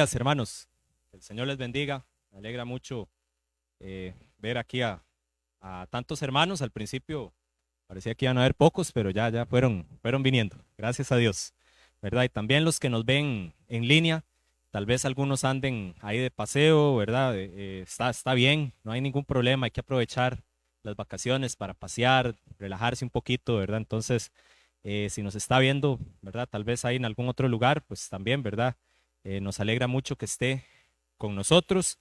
Gracias, hermanos. El Señor les bendiga. Me alegra mucho ver aquí a tantos hermanos. Al principio parecía que iban a haber pocos, pero ya fueron viniendo. Gracias a Dios, ¿verdad? Y también los que nos ven en línea, tal vez algunos anden ahí de paseo, ¿verdad? Está bien, no hay ningún problema. Hay que aprovechar las vacaciones para pasear, relajarse un poquito, ¿verdad? Entonces, si nos está viendo, ¿verdad? Tal vez ahí en algún otro lugar, pues también, ¿verdad? Nos alegra mucho que esté con nosotros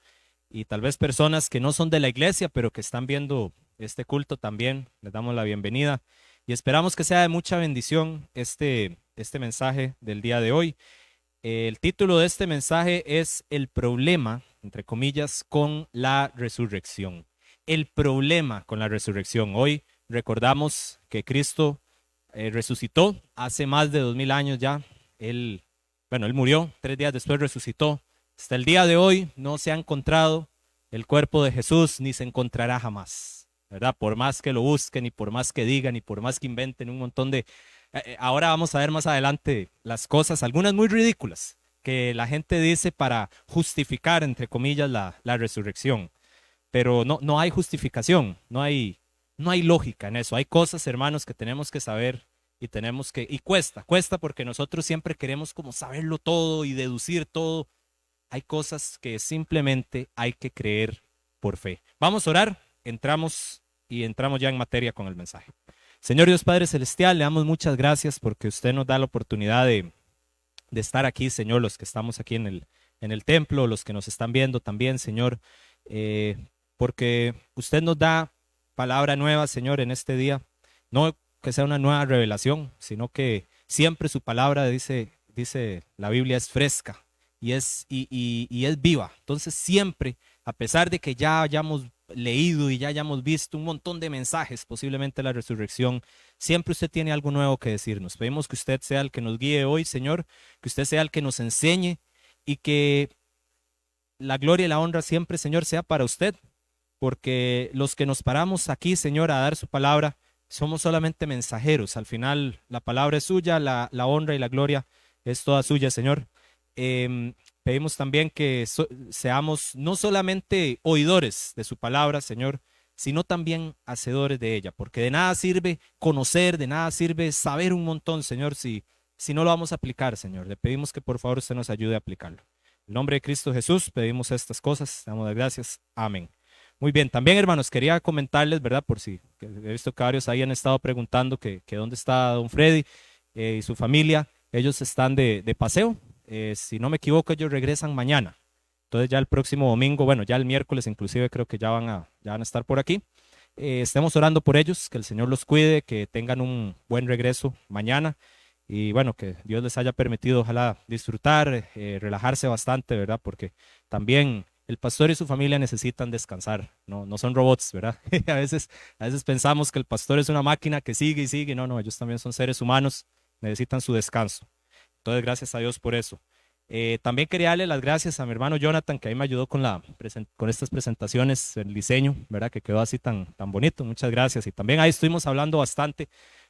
y tal vez personas que no son de la iglesia, pero que están viendo este culto también, les damos la bienvenida y esperamos que sea de mucha bendición este mensaje del día de hoy. El título de este mensaje es El problema, entre comillas, con la resurrección. El problema con la resurrección. Hoy recordamos que Cristo resucitó hace más de 2000 años ya. Él murió, 3 días después resucitó. Hasta el día de hoy no se ha encontrado el cuerpo de Jesús ni se encontrará jamás, ¿verdad? Por más que lo busquen y por más que digan y por más que inventen un montón de... ahora vamos a ver más adelante las cosas, algunas muy ridículas, que la gente dice para justificar, entre comillas, la resurrección. Pero no hay justificación, no hay lógica en eso. Hay cosas, hermanos, que tenemos que saber y cuesta porque nosotros siempre queremos como saberlo todo y deducir todo. Hay cosas que simplemente hay que creer por fe. Vamos a orar, entramos ya en materia con el mensaje. Señor Dios Padre Celestial, le damos muchas gracias porque usted nos da la oportunidad de estar aquí, Señor, los que estamos aquí en el templo, los que nos están viendo también, Señor, eh, porque usted nos da palabra nueva, Señor, en este día. No que sea una nueva revelación, sino que siempre su palabra, dice la Biblia, es fresca y es viva. Entonces siempre, a pesar de que ya hayamos leído y ya hayamos visto un montón de mensajes, posiblemente la resurrección, siempre usted tiene algo nuevo que decirnos. Pedimos que usted sea el que nos guíe hoy, Señor, que usted sea el que nos enseñe y que la gloria y la honra siempre, Señor, sea para usted, porque los que nos paramos aquí, Señor, a dar su palabra, somos solamente mensajeros. Al final, la palabra es suya, la honra y la gloria es toda suya, Señor. Pedimos también que seamos no solamente oidores de su palabra, Señor, sino también hacedores de ella, porque de nada sirve conocer, de nada sirve saber un montón, Señor, si no lo vamos a aplicar, Señor. Le pedimos que por favor usted nos ayude a aplicarlo. En nombre de Cristo Jesús pedimos estas cosas, damos las gracias. Amén. Muy bien, también hermanos, quería comentarles, ¿verdad? Por si he visto que varios ahí han estado preguntando que dónde está don Freddy y su familia. Ellos están de paseo. Si no me equivoco, ellos regresan mañana. Entonces ya el próximo domingo, bueno, ya el miércoles inclusive creo que ya van a estar por aquí. Estemos orando por ellos, que el Señor los cuide, que tengan un buen regreso mañana. Y bueno, que Dios les haya permitido, ojalá, disfrutar, relajarse bastante, ¿verdad? Porque también el pastor y su familia necesitan descansar, no son robots, ¿verdad? A veces pensamos que el pastor es una máquina que sigue y sigue. No, ellos también son seres humanos, necesitan su descanso. Entonces, gracias a Dios por eso. También quería darle las gracias a mi hermano Jonathan, que ahí me ayudó con estas presentaciones, el diseño, ¿verdad? Que quedó así tan bonito. Muchas gracias. Y también ahí estuvimos hablando bastante,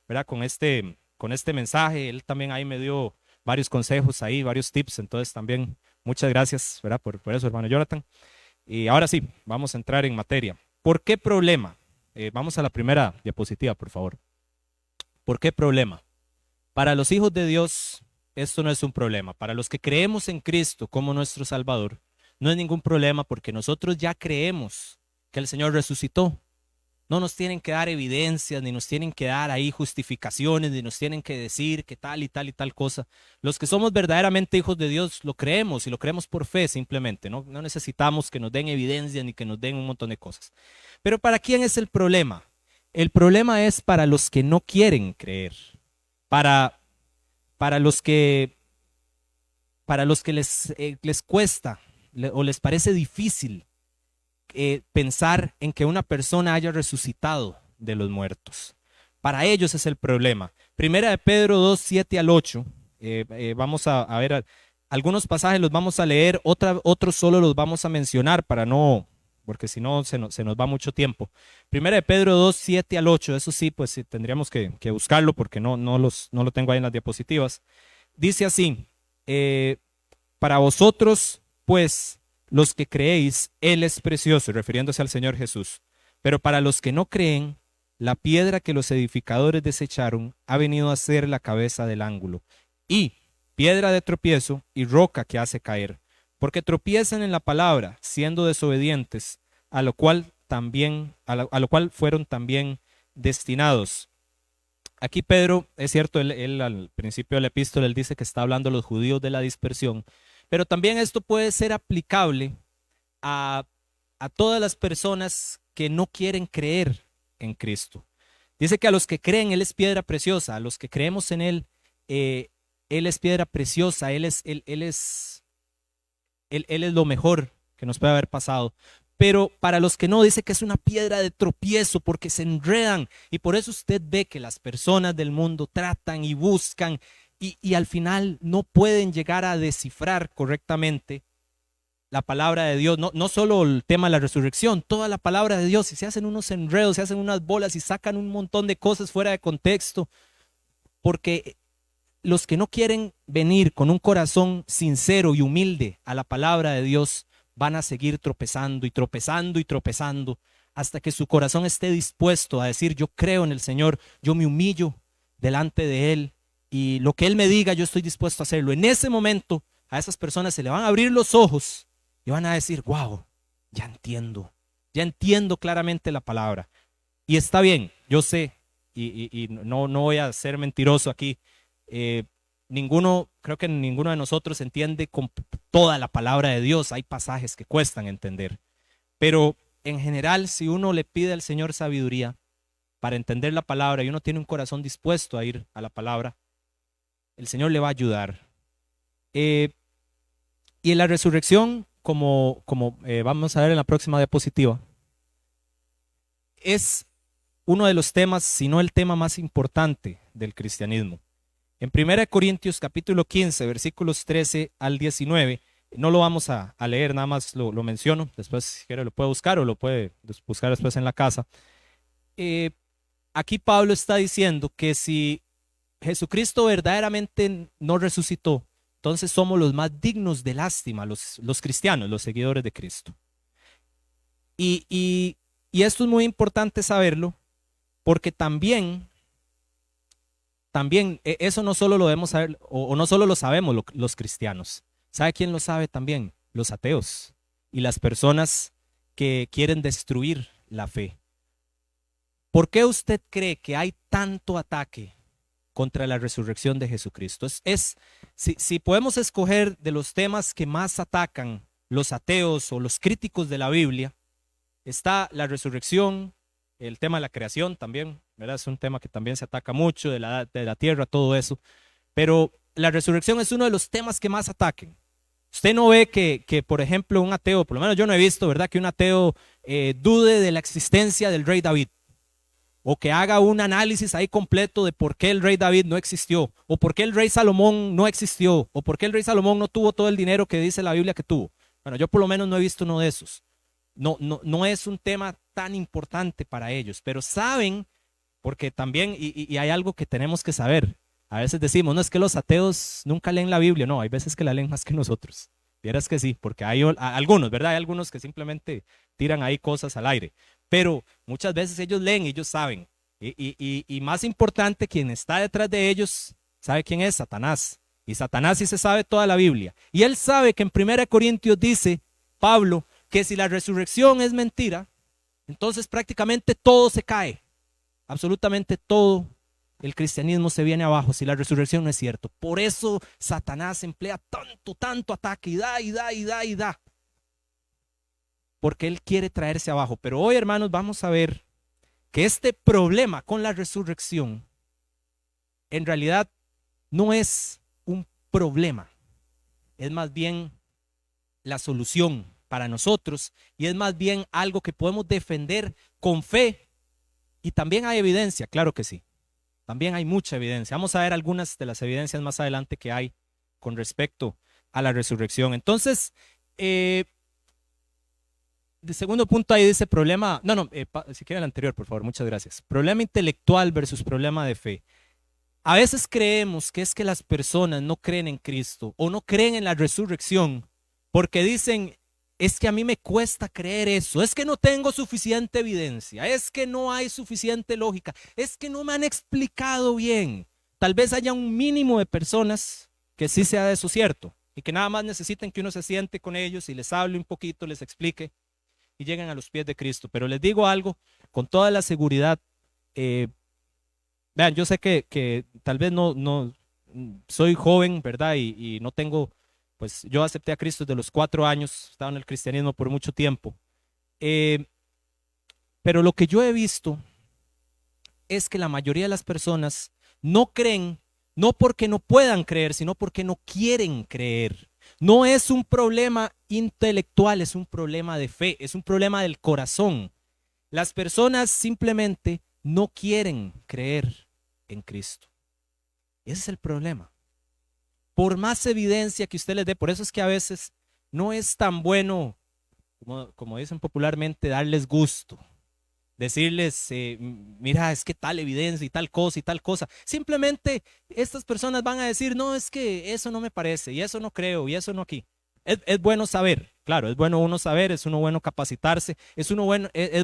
¿verdad? Con este mensaje. Él también ahí me dio varios consejos ahí, varios tips. Entonces, también muchas gracias, ¿verdad? Por eso, hermano Jonathan. Y ahora sí, vamos a entrar en materia. ¿Por qué problema? Vamos a la primera diapositiva, por favor. ¿Por qué problema? Para los hijos de Dios, esto no es un problema. Para los que creemos en Cristo como nuestro Salvador, no es ningún problema porque nosotros ya creemos que el Señor resucitó. No nos tienen que dar evidencias, ni nos tienen que dar ahí justificaciones, ni nos tienen que decir que tal y tal y tal cosa. Los que somos verdaderamente hijos de Dios lo creemos y lo creemos por fe simplemente. No necesitamos que nos den evidencias ni que nos den un montón de cosas. Pero ¿para quién es el problema? El problema es para los que no quieren creer. Para, para los que, para los que les cuesta o les parece difícil pensar en que una persona haya resucitado de los muertos. Para ellos es el problema. Primera de Pedro 2, 7 al 8. Vamos a ver algunos pasajes, los vamos a leer, otros solo los vamos a mencionar porque si no se nos va mucho tiempo. Primera de Pedro 2, 7 al 8, eso sí, pues sí, tendríamos que buscarlo porque no lo tengo ahí en las diapositivas. Dice así, Para vosotros, pues, los que creéis, Él es precioso, refiriéndose al Señor Jesús. Pero para los que no creen, la piedra que los edificadores desecharon ha venido a ser la cabeza del ángulo, y piedra de tropiezo y roca que hace caer, porque tropiezan en la palabra, siendo desobedientes, a lo cual fueron también destinados. Aquí Pedro, es cierto, él al principio de la epístola, él dice que está hablando a los judíos de la dispersión, pero también esto puede ser aplicable a, a todas las personas que no quieren creer en Cristo. Dice que a los que creen, Él es piedra preciosa, a los que creemos en Él, Él es piedra preciosa, Él es lo mejor que nos puede haber pasado. Pero para los que no, dice que es una piedra de tropiezo porque se enredan. Y por eso usted ve que las personas del mundo tratan y buscan y al final no pueden llegar a descifrar correctamente la palabra de Dios. No solo el tema de la resurrección, toda la palabra de Dios. Y se hacen unos enredos, se hacen unas bolas y sacan un montón de cosas fuera de contexto. Porque los que no quieren venir con un corazón sincero y humilde a la palabra de Dios van a seguir tropezando y tropezando y tropezando hasta que su corazón esté dispuesto a decir: yo creo en el Señor, yo me humillo delante de Él y lo que Él me diga yo estoy dispuesto a hacerlo. En ese momento a esas personas se le van a abrir los ojos y van a decir: wow, ya entiendo claramente la palabra. Y está bien, yo sé, y no voy a ser mentiroso aquí. Creo que ninguno de nosotros entiende con toda la palabra de Dios. Hay pasajes que cuestan entender. Pero en general, si uno le pide al Señor sabiduría para entender la palabra y uno tiene un corazón dispuesto a ir a la palabra, el Señor le va a ayudar. Y en la resurrección, como vamos a ver en la próxima diapositiva, es uno de los temas, si no el tema más importante del cristianismo. En 1 Corintios capítulo 15, versículos 13 al 19, no lo vamos a leer, nada más lo menciono, después si quiere lo puede buscar o lo puede buscar después en la casa. Aquí Pablo está diciendo que si Jesucristo verdaderamente no resucitó, entonces somos los más dignos de lástima, los cristianos, los seguidores de Cristo. Y esto es muy importante saberlo, porque también eso no solo lo debemos saber, o no solo lo sabemos los cristianos. ¿Sabe quién lo sabe también? Los ateos y las personas que quieren destruir la fe. ¿Por qué usted cree que hay tanto ataque contra la resurrección de Jesucristo? Si podemos escoger de los temas que más atacan los ateos o los críticos de la Biblia, está la resurrección, el tema de la creación también, ¿verdad? Es un tema que también se ataca mucho, de la tierra, todo eso. Pero la resurrección es uno de los temas que más ataquen. Usted no ve que, por ejemplo, un ateo, por lo menos yo no he visto, ¿verdad?, que un ateo dude de la existencia del rey David, o que haga un análisis ahí completo de por qué el rey David no existió, o por qué el rey Salomón no existió, o por qué el rey Salomón no tuvo todo el dinero que dice la Biblia que tuvo. Bueno, yo por lo menos no he visto uno de esos. No es un tema tan importante para ellos, pero saben, porque también, y hay algo que tenemos que saber. A veces decimos, no es que los ateos nunca leen la Biblia. No, hay veces que la leen más que nosotros. Vieras que sí, porque hay algunos, ¿verdad? Hay algunos que simplemente tiran ahí cosas al aire. Pero muchas veces ellos leen y ellos saben. Y más importante, quien está detrás de ellos, ¿sabe quién es? Satanás. Y Satanás sí se sabe toda la Biblia. Y él sabe que en 1 Corintios dice, Pablo, que si la resurrección es mentira, entonces prácticamente todo se cae. Absolutamente todo el cristianismo se viene abajo si la resurrección no es cierto. Por eso Satanás emplea tanto ataque y da. Porque él quiere traerse abajo. Pero hoy, hermanos, vamos a ver que este problema con la resurrección en realidad no es un problema. Es más bien la solución para nosotros y es más bien algo que podemos defender con fe. Y también hay evidencia, claro que sí. También hay mucha evidencia. Vamos a ver algunas de las evidencias más adelante que hay con respecto a la resurrección. Entonces, de segundo punto ahí dice problema, si quiere el anterior, por favor, muchas gracias. Problema intelectual versus problema de fe. A veces creemos que es que las personas no creen en Cristo o no creen en la resurrección porque dicen, es que a mí me cuesta creer eso, es que no tengo suficiente evidencia, es que no hay suficiente lógica, es que no me han explicado bien. Tal vez haya un mínimo de personas que sí sea de eso cierto y que nada más necesiten que uno se siente con ellos y les hable un poquito, les explique y lleguen a los pies de Cristo. Pero les digo algo con toda la seguridad. eh, Vean, yo sé que tal vez no soy joven, ¿verdad? Y no tengo, pues yo acepté a Cristo desde los 4 años, estaba en el cristianismo por mucho tiempo. Eh, pero lo que yo he visto es que la mayoría de las personas no creen, no porque no puedan creer, sino porque no quieren creer. No es un problema intelectual, es un problema de fe, es un problema del corazón. Las personas simplemente no quieren creer en Cristo. Ese es el problema. Por más evidencia que usted les dé, por eso es que a veces no es tan bueno, como dicen popularmente, darles gusto. Decirles, mira, es que tal evidencia y tal cosa y tal cosa. Simplemente estas personas van a decir, no, es que eso no me parece y eso no creo y eso no aquí. Es bueno saber, claro, es bueno uno saber, es uno bueno capacitarse, es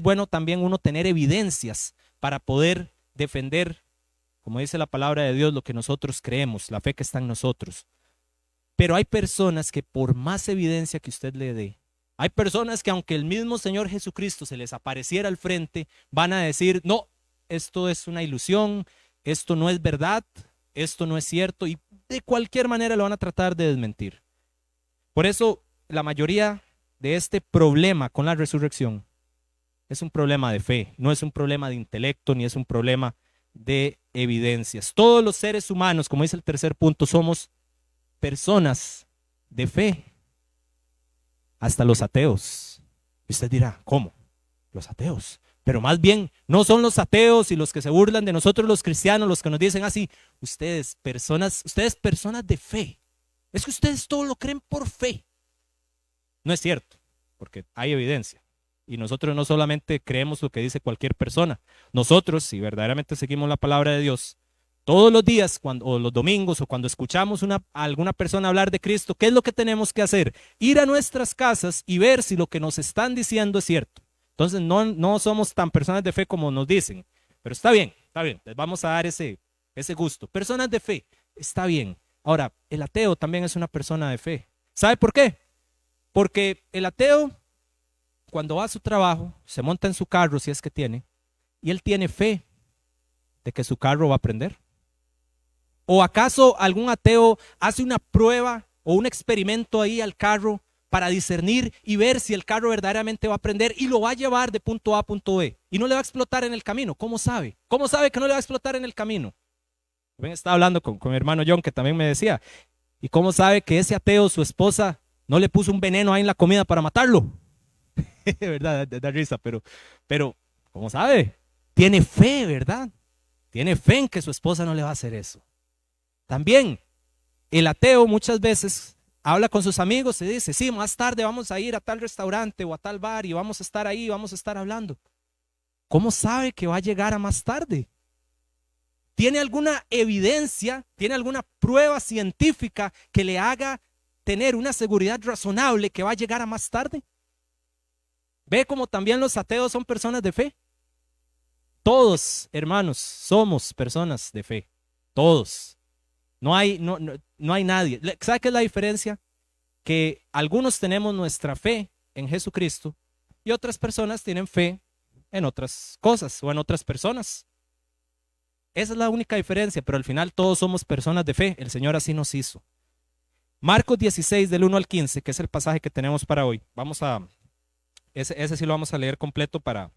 bueno también uno tener evidencias para poder defender, como dice la palabra de Dios, lo que nosotros creemos, la fe que está en nosotros. Pero hay personas que por más evidencia que usted le dé, hay personas que aunque el mismo Señor Jesucristo se les apareciera al frente, van a decir, no, esto es una ilusión, esto no es verdad, esto no es cierto, y de cualquier manera lo van a tratar de desmentir. Por eso la mayoría de este problema con la resurrección es un problema de fe, no es un problema de intelecto, ni es un problema de evidencias. Todos los seres humanos, como dice el tercer punto, somos personas de fe, hasta los ateos. Y usted dirá, ¿cómo? Los ateos. Pero más bien, no son los ateos y los que se burlan de nosotros los cristianos los que nos dicen así, ustedes personas de fe. Es que ustedes todo lo creen por fe. No es cierto, porque hay evidencia. Y nosotros no solamente creemos lo que dice cualquier persona, nosotros, si verdaderamente seguimos la palabra de Dios, todos los días, o los domingos, o cuando escuchamos a alguna persona hablar de Cristo, ¿qué es lo que tenemos que hacer? Ir a nuestras casas y ver si lo que nos están diciendo es cierto. Entonces no somos tan personas de fe como nos dicen, pero está bien, les vamos a dar ese gusto. Personas de fe, está bien. Ahora, el ateo también es una persona de fe. ¿Sabe por qué? Porque el ateo, cuando va a su trabajo, se monta en su carro, si es que tiene, y él tiene fe de que su carro va a prender. ¿O acaso algún ateo hace una prueba o un experimento ahí al carro para discernir y ver si el carro verdaderamente va a prender y lo va a llevar de punto A a punto B y no le va a explotar en el camino? ¿Cómo sabe? ¿Cómo sabe que no le va a explotar en el camino? También estaba hablando con mi hermano John, que también me decía, ¿y cómo sabe que ese ateo, su esposa, no le puso un veneno ahí en la comida para matarlo? ¿Verdad? Da risa, pero, ¿cómo sabe? Tiene fe, ¿verdad? Tiene fe en que su esposa no le va a hacer eso. También el ateo muchas veces habla con sus amigos y dice, sí, más tarde vamos a ir a tal restaurante o a tal bar y vamos a estar ahí, vamos a estar hablando. ¿Cómo sabe que va a llegar a más tarde? ¿Tiene alguna evidencia, tiene alguna prueba científica que le haga tener una seguridad razonable que va a llegar a más tarde? ¿Ve cómo también los ateos son personas de fe? Todos, hermanos, somos personas de fe. Todos. No hay nadie. ¿Sabe qué es la diferencia? Que algunos tenemos nuestra fe en Jesucristo y otras personas tienen fe en otras cosas o en otras personas. Esa es la única diferencia, pero al final todos somos personas de fe. El Señor así nos hizo. Marcos 16, del 1 al 15, que es el pasaje que tenemos para hoy. Ese sí lo vamos a leer completo para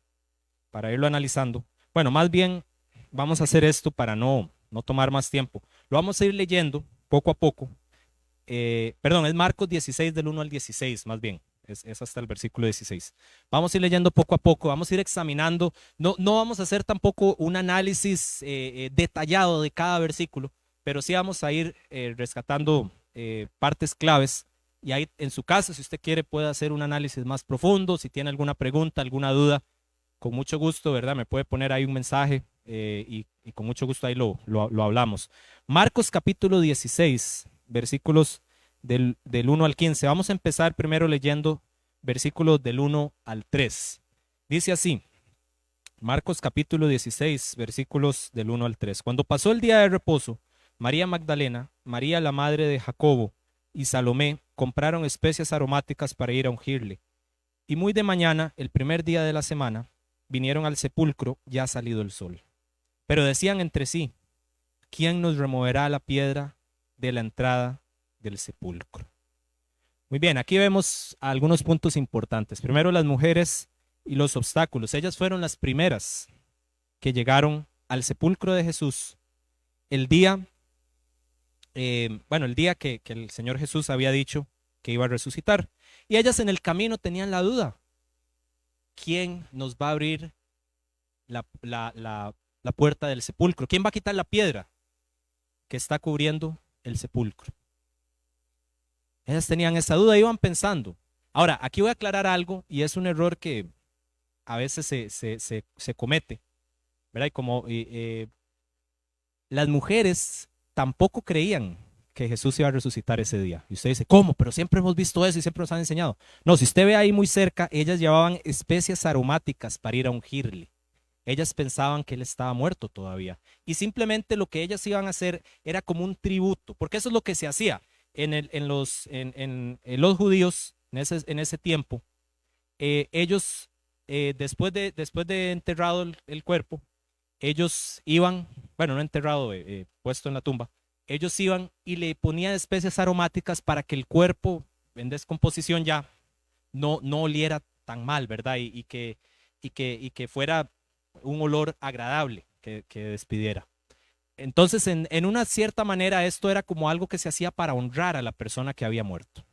irlo analizando. Bueno, más bien vamos a hacer esto para no tomar más tiempo. Lo vamos a ir leyendo poco a poco. Perdón, es Marcos 16 del 1 al 16, más bien. Es hasta el versículo 16. Vamos a ir leyendo poco a poco, vamos a ir examinando. No vamos a hacer tampoco un análisis detallado de cada versículo, pero sí vamos a ir rescatando partes claves. Y ahí en su casa, si usted quiere, puede hacer un análisis más profundo. Si tiene alguna pregunta, alguna duda, con mucho gusto, ¿verdad? Me puede poner ahí un mensaje y con mucho gusto ahí lo hablamos. Marcos capítulo 16, versículos del 1 al 15. Vamos a empezar primero leyendo versículos del 1 al 3. Dice así, Marcos capítulo 16, versículos del 1 al 3. Cuando pasó el día de reposo, María Magdalena, María la madre de Jacobo y Salomé compraron especias aromáticas para ir a ungirle. Y muy de mañana, el primer día de la semana, vinieron al sepulcro ya salido el sol. Pero decían entre sí, ¿quién nos removerá la piedra de la entrada del sepulcro? Muy bien, aquí vemos algunos puntos importantes. Primero, las mujeres y los obstáculos. Ellas fueron las primeras que llegaron al sepulcro de Jesús el día, el día que el Señor Jesús había dicho que iba a resucitar. Y ellas en el camino tenían la duda. ¿Quién nos va a abrir la puerta del sepulcro? ¿Quién va a quitar la piedra que está cubriendo el sepulcro? Ellas tenían esa duda, iban pensando. Ahora, aquí voy a aclarar algo y es un error que a veces se comete, ¿verdad? Y como las mujeres tampoco creían que Jesús iba a resucitar ese día. Y usted dice, ¿cómo? Pero siempre hemos visto eso y siempre nos han enseñado. No, si usted ve ahí muy cerca, ellas llevaban especias aromáticas para ir a ungirle. Ellas pensaban que él estaba muerto todavía. Y simplemente lo que ellas iban a hacer era como un tributo, porque eso es lo que se hacía en los judíos en ese tiempo. Ellos, después de enterrado el cuerpo, ellos iban, bueno, no enterrado, puesto en la tumba, ellos iban y le ponían especies aromáticas para que el cuerpo en descomposición ya no oliera tan mal, ¿verdad? Y que fuera un olor agradable que despidiera. Entonces, en una cierta manera, esto era como algo que se hacía para honrar a la persona que había muerto.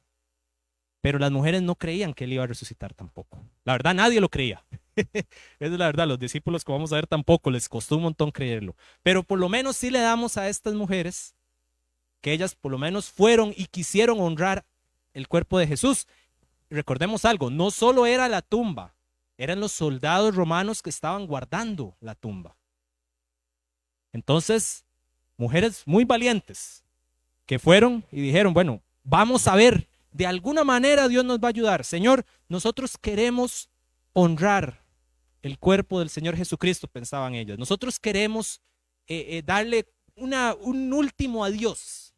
Pero las mujeres no creían que él iba a resucitar tampoco. La verdad, nadie lo creía. Esa es la verdad, los discípulos que vamos a ver tampoco les costó un montón creerlo. Pero por lo menos sí le damos a estas mujeres que ellas por lo menos fueron y quisieron honrar el cuerpo de Jesús. Recordemos algo, no solo era la tumba, eran los soldados romanos que estaban guardando la tumba. Entonces, mujeres muy valientes que fueron y dijeron, bueno, vamos a ver, de alguna manera Dios nos va a ayudar. Señor, nosotros queremos honrar el cuerpo del Señor Jesucristo, pensaban ellas. Nosotros queremos darle un último adiós.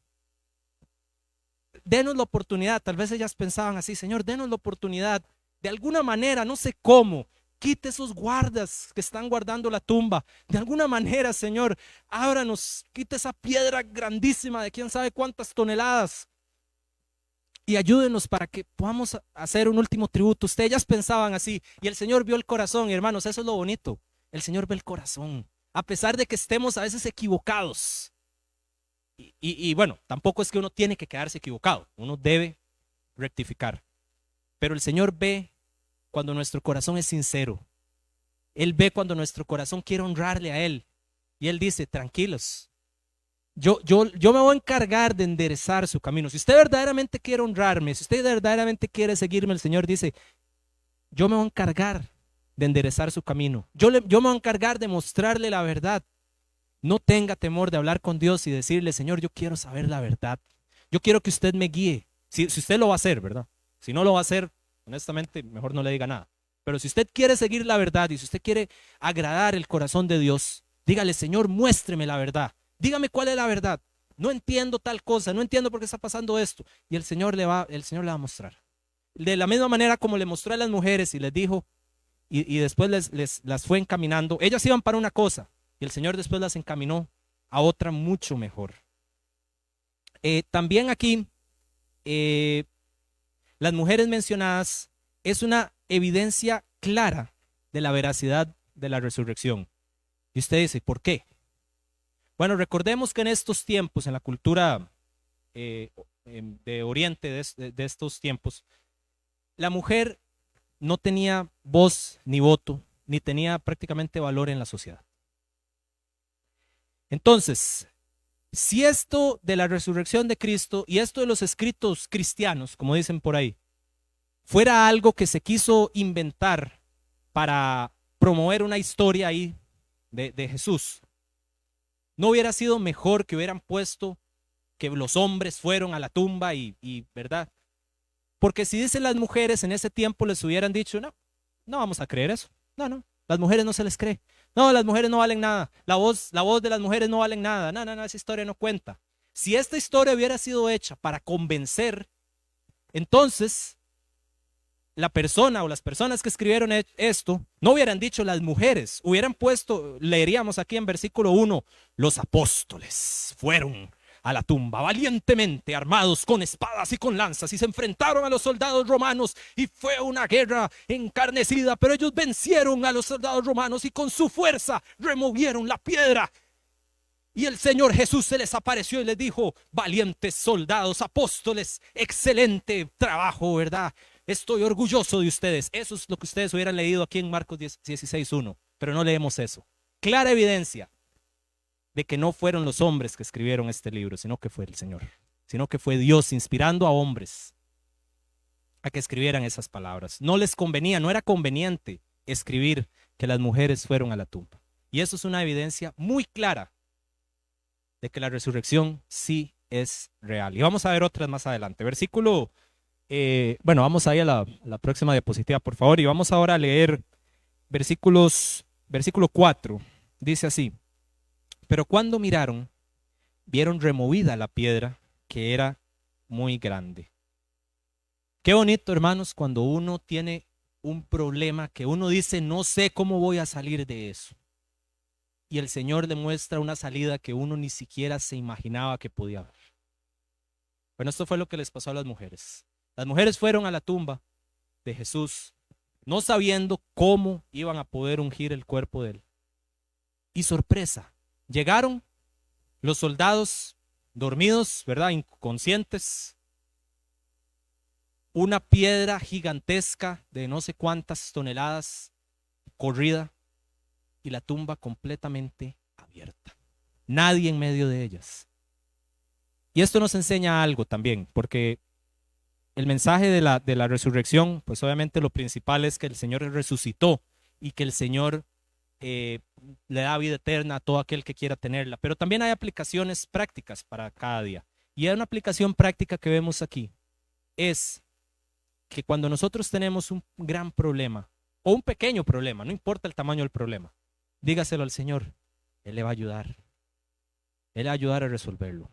Denos la oportunidad. Tal vez ellas pensaban así, Señor, denos la oportunidad. De alguna manera, no sé cómo, quite esos guardas que están guardando la tumba. De alguna manera, Señor, ábranos, quite esa piedra grandísima de quién sabe cuántas toneladas. Y ayúdenos para que podamos hacer un último tributo. Ellas pensaban así y el Señor vio el corazón, y hermanos, eso es lo bonito. El Señor ve el corazón, a pesar de que estemos a veces equivocados. Y bueno, tampoco es que uno tiene que quedarse equivocado, uno debe rectificar. Pero el Señor ve cuando nuestro corazón es sincero. Él ve cuando nuestro corazón quiere honrarle a Él. Y Él dice, tranquilos. Yo me voy a encargar de enderezar su camino. Si usted verdaderamente quiere honrarme, si usted verdaderamente quiere seguirme, el Señor dice, yo me voy a encargar de enderezar su camino. Yo me voy a encargar de mostrarle la verdad. No tenga temor de hablar con Dios y decirle, Señor, yo quiero saber la verdad. Yo quiero que usted me guíe. Si usted lo va a hacer, ¿verdad? Si no lo va a hacer, honestamente, mejor no le diga nada. Pero si usted quiere seguir la verdad y si usted quiere agradar el corazón de Dios, dígale, Señor, muéstreme la verdad. Dígame cuál es la verdad. No entiendo tal cosa, no entiendo por qué está pasando esto. Y el Señor le va a mostrar. De la misma manera como le mostró a las mujeres y les dijo, y después las fue encaminando. Ellas iban para una cosa y el Señor después las encaminó a otra mucho mejor. También aquí, las mujeres mencionadas es una evidencia clara de la veracidad de la resurrección. Y usted dice, ¿por qué? Bueno, recordemos que en estos tiempos, en la cultura de Oriente de estos tiempos, la mujer no tenía voz ni voto, ni tenía prácticamente valor en la sociedad. Entonces, si esto de la resurrección de Cristo y esto de los escritos cristianos, como dicen por ahí, fuera algo que se quiso inventar para promover una historia ahí de Jesús, ¿no hubiera sido mejor que hubieran puesto que los hombres fueron a la tumba verdad? Porque si dicen las mujeres en ese tiempo les hubieran dicho, no, no vamos a creer eso. No, no, las mujeres no se les cree. No, las mujeres no valen nada. La voz de las mujeres no valen nada. No, no, no, esa historia no cuenta. Si esta historia hubiera sido hecha para convencer, entonces la persona o las personas que escribieron esto no hubieran dicho las mujeres, hubieran puesto, leeríamos aquí en versículo 1, los apóstoles fueron a la tumba valientemente armados con espadas y con lanzas y se enfrentaron a los soldados romanos y fue una guerra encarnecida, pero ellos vencieron a los soldados romanos y con su fuerza removieron la piedra. Y el Señor Jesús se les apareció y les dijo, valientes soldados, apóstoles, excelente trabajo, ¿verdad? Estoy orgulloso de ustedes. Eso es lo que ustedes hubieran leído aquí en Marcos 16:1, pero no leemos eso. Clara evidencia de que no fueron los hombres que escribieron este libro, sino que fue el Señor, sino que fue Dios inspirando a hombres a que escribieran esas palabras. No les convenía, no era conveniente escribir que las mujeres fueron a la tumba. Y eso es una evidencia muy clara de que la resurrección sí es real. Y vamos a ver otras más adelante. Vamos ahí a la próxima diapositiva, por favor, y vamos ahora a leer versículo 4. Dice así, pero cuando miraron, vieron removida la piedra que era muy grande. Qué bonito, hermanos, cuando uno tiene un problema que uno dice, no sé cómo voy a salir de eso. Y el Señor le muestra una salida que uno ni siquiera se imaginaba que podía haber. Bueno, esto fue lo que les pasó a las mujeres. Las mujeres fueron a la tumba de Jesús, no sabiendo cómo iban a poder ungir el cuerpo de él. Y sorpresa, llegaron los soldados dormidos, ¿verdad? Inconscientes. Una piedra gigantesca de no sé cuántas toneladas corrida. Y la tumba completamente abierta. Nadie en medio de ellas. Y esto nos enseña algo también, porque el mensaje de la resurrección, pues obviamente lo principal es que el Señor resucitó y que el Señor le da vida eterna a todo aquel que quiera tenerla. Pero también hay aplicaciones prácticas para cada día. Y hay una aplicación práctica que vemos aquí. Es que cuando nosotros tenemos un gran problema o un pequeño problema, no importa el tamaño del problema, dígaselo al Señor, Él le va a ayudar. Él le va a ayudar a resolverlo.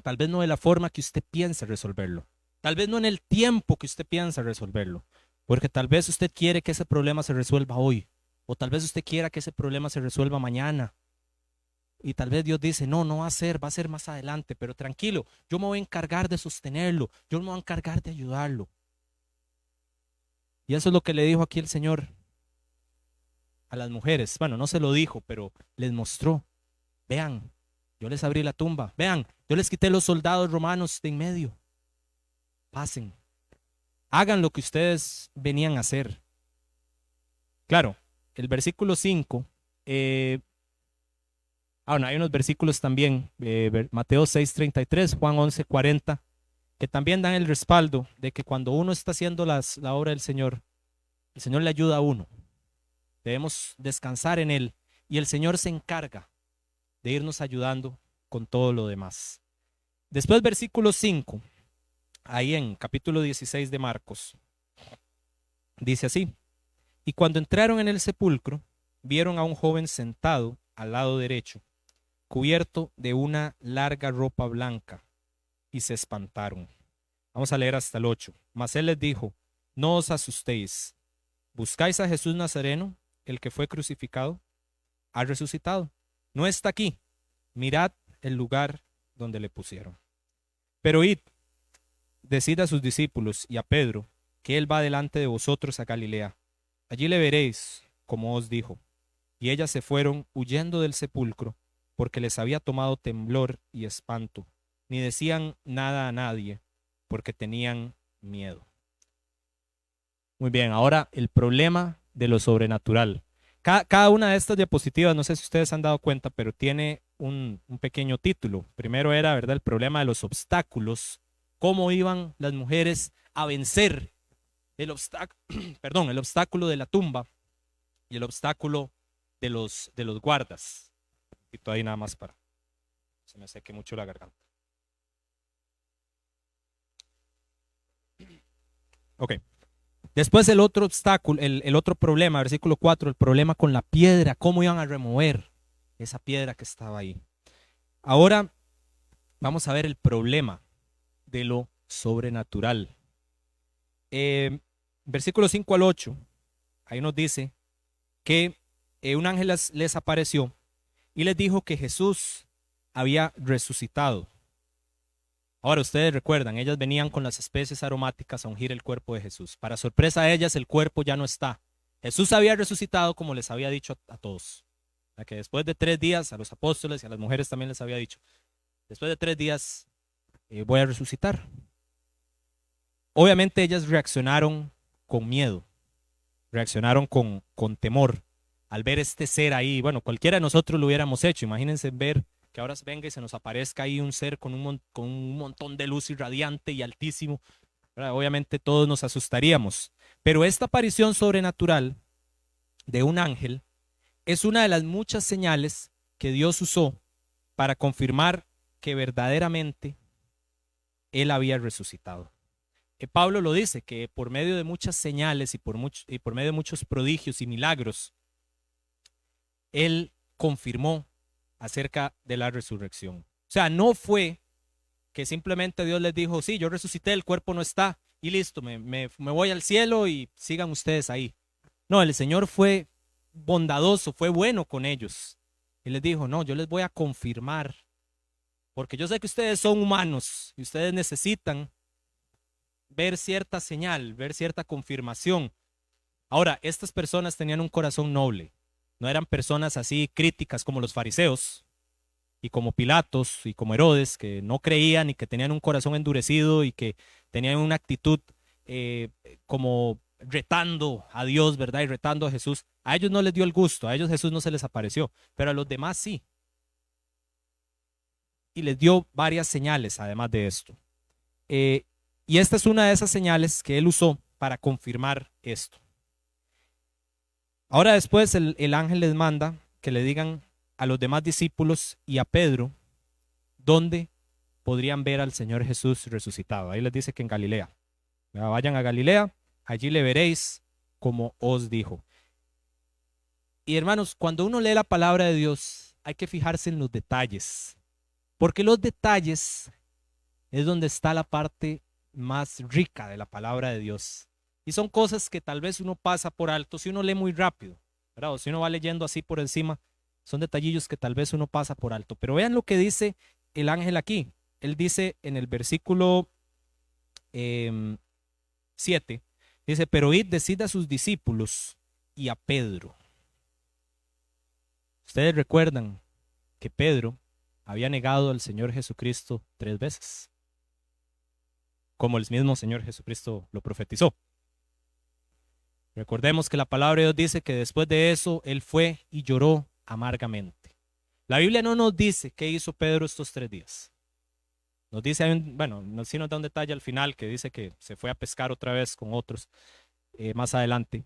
Tal vez no de la forma que usted piensa resolverlo. Tal vez no en el tiempo que usted piensa resolverlo. Porque tal vez usted quiere que ese problema se resuelva hoy. O tal vez usted quiera que ese problema se resuelva mañana. Y tal vez Dios dice, no, no va a ser más adelante. Pero tranquilo, yo me voy a encargar de sostenerlo. Yo me voy a encargar de ayudarlo. Y eso es lo que le dijo aquí el Señor a las mujeres. Bueno, no se lo dijo, pero les mostró. Vean, yo les abrí la tumba. Vean, yo les quité los soldados romanos de en medio. Pasen. Hagan lo que ustedes venían a hacer. Claro, el versículo 5. Bueno, hay unos versículos también. Mateo 6:33, Juan 11:40, que también dan el respaldo de que cuando uno está haciendo la obra del Señor, el Señor le ayuda a uno. Debemos descansar en Él y el Señor se encarga de irnos ayudando con todo lo demás. Después versículo 5, ahí en capítulo 16 de Marcos, dice así, y cuando entraron en el sepulcro, vieron a un joven sentado al lado derecho, cubierto de una larga ropa blanca, y se espantaron. Vamos a leer hasta el 8. Mas él les dijo, no os asustéis, ¿buscáis a Jesús Nazareno, el que fue crucificado? Ha resucitado, no está aquí, mirad el lugar donde le pusieron. Pero id, decid a sus discípulos y a Pedro, que él va delante de vosotros a Galilea. Allí le veréis, como os dijo. Y ellas se fueron huyendo del sepulcro, porque les había tomado temblor y espanto. Ni decían nada a nadie, porque tenían miedo. Muy bien, ahora el problema de lo sobrenatural. Cada una de estas diapositivas, no sé si ustedes han dado cuenta, pero tiene un pequeño título. Primero era, ¿verdad?, el problema de los obstáculos. Cómo iban las mujeres a vencer el obstáculo de la tumba y el obstáculo de los guardas. Y ahí nada más para, se me seque mucho la garganta. Ok. Después el otro obstáculo, el otro problema, versículo 4, el problema con la piedra, cómo iban a remover esa piedra que estaba ahí. Ahora vamos a ver el problema de lo sobrenatural. Versículos 5 al 8, ahí nos dice que un ángel les apareció y les dijo que Jesús había resucitado. Ahora ustedes recuerdan, ellas venían con las especies aromáticas a ungir el cuerpo de Jesús. Para sorpresa de ellas, el cuerpo ya no está. Jesús había resucitado como les había dicho a todos. A que después de 3 días, a los apóstoles y a las mujeres también les había dicho, después de 3 días voy a resucitar. Obviamente ellas reaccionaron con miedo, reaccionaron con temor al ver este ser ahí. Bueno, cualquiera de nosotros lo hubiéramos hecho. Imagínense ver que ahora venga y se nos aparezca ahí un ser con un montón de luz irradiante y altísimo. ¿Verdad? Obviamente todos nos asustaríamos. Pero esta aparición sobrenatural de un ángel es una de las muchas señales que Dios usó para confirmar que verdaderamente Él había resucitado. Pablo lo dice, que por medio de muchas señales y por medio de muchos prodigios y milagros, Él confirmó acerca de la resurrección. O sea, no fue que simplemente Dios les dijo, sí, yo resucité, el cuerpo no está, y listo, me voy al cielo y sigan ustedes ahí. No, el Señor fue bondadoso, fue bueno con ellos. Y les dijo, no, yo les voy a confirmar, porque yo sé que ustedes son humanos y ustedes necesitan ver cierta señal, ver cierta confirmación. Ahora, estas personas tenían un corazón noble. No eran personas así críticas como los fariseos y como Pilatos y como Herodes, que no creían y que tenían un corazón endurecido y que tenían una actitud como retando a Dios, ¿verdad? Y retando a Jesús. A ellos no les dio el gusto, a ellos Jesús no se les apareció, pero a los demás sí. Y les dio varias señales además de esto. Y esta es una de esas señales que él usó para confirmar esto. Ahora después el ángel les manda que le digan a los demás discípulos y a Pedro dónde podrían ver al Señor Jesús resucitado. Ahí les dice que en Galilea. Vayan a Galilea, allí le veréis como os dijo. Y hermanos, cuando uno lee la palabra de Dios, hay que fijarse en los detalles, porque los detalles es donde está la parte más rica de la palabra de Dios. Y son cosas que tal vez uno pasa por alto si uno lee muy rápido, ¿verdad? O si uno va leyendo así por encima, son detallillos que tal vez uno pasa por alto. Pero vean lo que dice el ángel aquí. Él dice en el versículo 7, dice, pero id, decid a sus discípulos y a Pedro. Ustedes recuerdan que Pedro había negado al Señor Jesucristo 3 veces, como el mismo Señor Jesucristo lo profetizó. Recordemos que la palabra de Dios dice que después de eso él fue y lloró amargamente. La Biblia no nos dice qué hizo Pedro estos 3 días. Nos dice, bueno, sí nos da un detalle al final que dice que se fue a pescar otra vez con otros más adelante.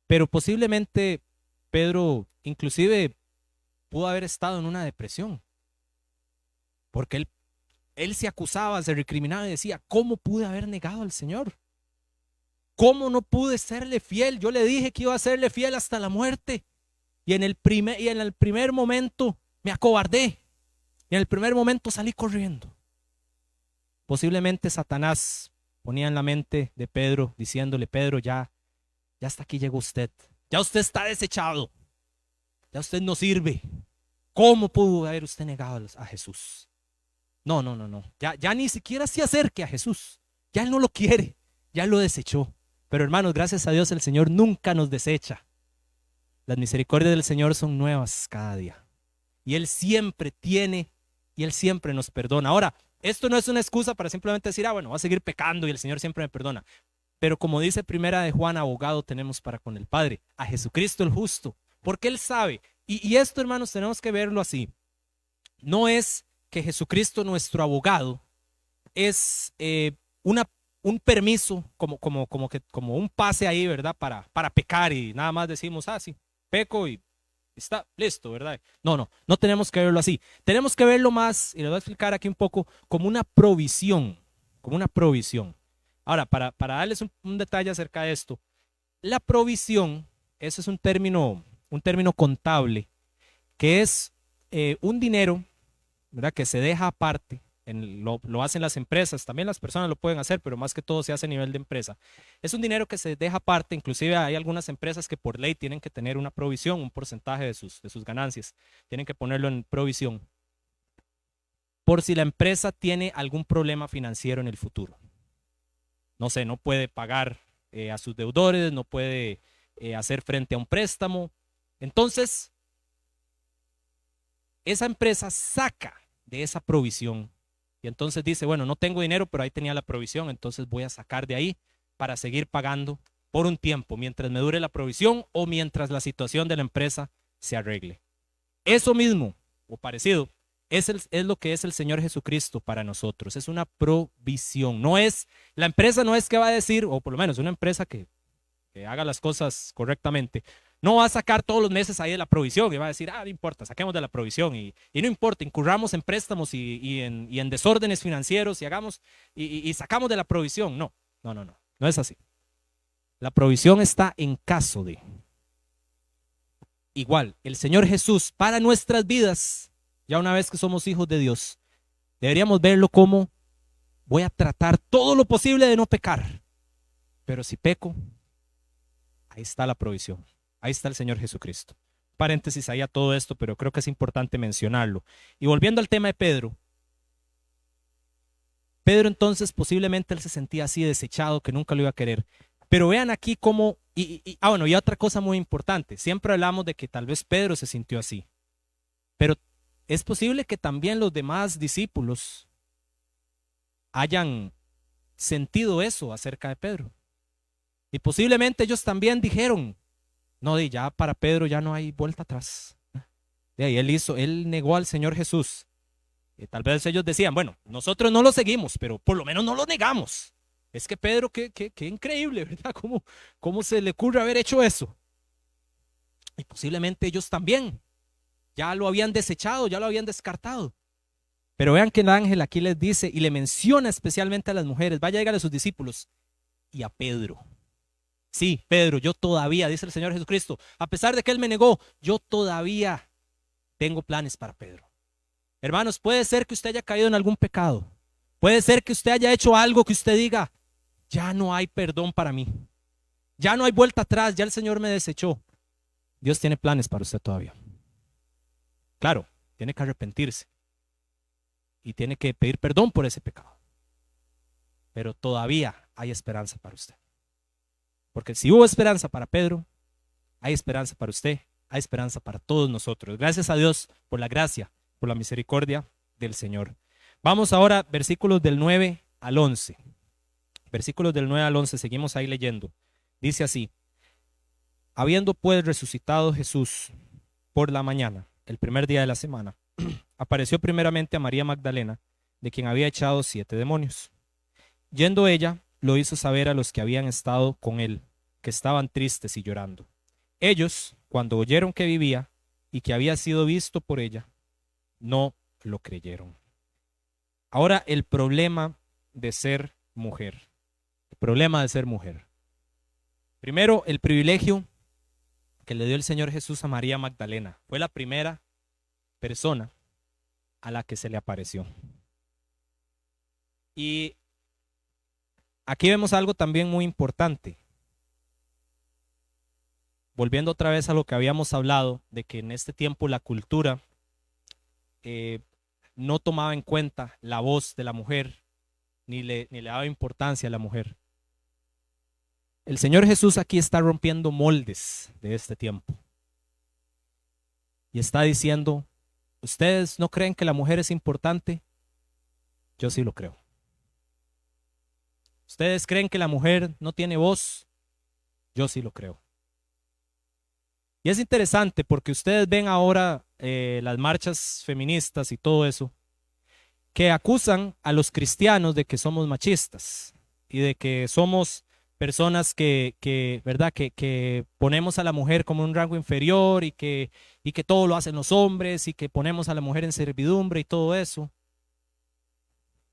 Pero posiblemente Pedro inclusive pudo haber estado en una depresión, porque él se acusaba, se recriminaba y decía, ¿cómo pude haber negado al Señor? ¿Cómo no pude serle fiel? Yo le dije que iba a serle fiel hasta la muerte. Y en el primer momento me acobardé. Y en el primer momento salí corriendo. Posiblemente Satanás ponía en la mente de Pedro, diciéndole, Pedro, ya hasta aquí llegó usted. Ya usted está desechado. Ya usted no sirve. ¿Cómo pudo haber usted negado a Jesús? No. Ya ni siquiera se acerque a Jesús. Ya él no lo quiere. Ya él lo desechó. Pero hermanos, gracias a Dios el Señor nunca nos desecha. Las misericordias del Señor son nuevas cada día. Y Él siempre tiene y Él siempre nos perdona. Ahora, esto no es una excusa para simplemente decir, bueno, voy a seguir pecando y el Señor siempre me perdona. Pero como dice primera de Juan, abogado tenemos para con el Padre, a Jesucristo el justo. Porque Él sabe. Y esto, hermanos, tenemos que verlo así. No es que Jesucristo, nuestro abogado, es un permiso, como un pase ahí, ¿verdad? Para pecar y nada más decimos, sí, peco y está listo, ¿verdad? No, no, no tenemos que verlo así. Tenemos que verlo más, y les voy a explicar aquí un poco, como una provisión, como una provisión. Ahora, para darles un detalle acerca de esto, la provisión, eso es un término contable, que es un dinero, ¿verdad? Que se deja aparte, lo hacen las empresas, también las personas lo pueden hacer, pero más que todo se hace a nivel de empresa. Es un dinero que se deja aparte, inclusive hay algunas empresas que por ley tienen que tener una provisión, un porcentaje de sus ganancias, tienen que ponerlo en provisión, por si la empresa tiene algún problema financiero en el futuro. No sé, no puede pagar a sus deudores, no puede hacer frente a un préstamo. Entonces, esa empresa saca de esa provisión y entonces dice, bueno, no tengo dinero, pero ahí tenía la provisión, entonces voy a sacar de ahí para seguir pagando por un tiempo, mientras me dure la provisión o mientras la situación de la empresa se arregle. Eso mismo, o parecido, es lo que es el Señor Jesucristo para nosotros. Es una provisión. La empresa no es que va a decir, o por lo menos una empresa que haga las cosas correctamente, no va a sacar todos los meses ahí de la provisión y va a decir, no importa, saquemos de la provisión y no importa, incurramos en préstamos y en desórdenes financieros y sacamos de la provisión. No, no, no, no, no es así. La provisión está en caso de. Igual, el Señor Jesús para nuestras vidas, ya una vez que somos hijos de Dios, deberíamos verlo como voy a tratar todo lo posible de no pecar, pero si peco, ahí está la provisión. Ahí está el Señor Jesucristo. Paréntesis ahí a todo esto, pero creo que es importante mencionarlo. Y volviendo al tema de Pedro. Pedro entonces posiblemente él se sentía así desechado, que nunca lo iba a querer. Pero vean aquí cómo, bueno, y otra cosa muy importante. Siempre hablamos de que tal vez Pedro se sintió así. Pero es posible que también los demás discípulos hayan sentido eso acerca de Pedro. Y posiblemente ellos también dijeron, no, ya para Pedro ya no hay vuelta atrás. De ahí él negó al Señor Jesús. Y tal vez ellos decían, bueno, nosotros no lo seguimos, pero por lo menos no lo negamos. Es que Pedro, qué increíble, ¿verdad? ¿Cómo se le ocurre haber hecho eso? Y posiblemente ellos también ya lo habían desechado, ya lo habían descartado. Pero vean que el ángel aquí les dice y le menciona especialmente a las mujeres, vaya a llegar a sus discípulos y a Pedro. Sí, Pedro, yo todavía, dice el Señor Jesucristo, a pesar de que él me negó, yo todavía tengo planes para Pedro. Hermanos, puede ser que usted haya caído en algún pecado. Puede ser que usted haya hecho algo que usted diga, ya no hay perdón para mí. Ya no hay vuelta atrás, ya el Señor me desechó. Dios tiene planes para usted todavía. Claro, tiene que arrepentirse y tiene que pedir perdón por ese pecado. Pero todavía hay esperanza para usted. Porque si hubo esperanza para Pedro, hay esperanza para usted, hay esperanza para todos nosotros. Gracias a Dios por la gracia, por la misericordia del Señor. Vamos ahora, versículos del 9 al 11. Versículos del 9 al 11, seguimos ahí leyendo. Dice así, habiendo pues resucitado Jesús por la mañana, el primer día de la semana, apareció primeramente a María Magdalena, de quien había echado 7 demonios. Yendo ella, lo hizo saber a los que habían estado con él, que estaban tristes y llorando. Ellos, cuando oyeron que vivía y que había sido visto por ella, no lo creyeron. Ahora el problema de ser mujer. El problema de ser mujer. Primero, el privilegio que le dio el Señor Jesús a María Magdalena. Fue la primera persona a la que se le apareció. Y aquí vemos algo también muy importante. Volviendo otra vez a lo que habíamos hablado, de que en este tiempo la cultura no tomaba en cuenta la voz de la mujer, ni le daba importancia a la mujer. El Señor Jesús aquí está rompiendo moldes de este tiempo. Y está diciendo, ¿ustedes no creen que la mujer es importante? Yo sí lo creo. ¿Ustedes creen que la mujer no tiene voz? Yo sí lo creo. Y es interesante porque ustedes ven ahora las marchas feministas y todo eso, que acusan a los cristianos de que somos machistas y de que somos personas ¿verdad? Que ponemos a la mujer como un rango inferior y que todo lo hacen los hombres y que ponemos a la mujer en servidumbre y todo eso.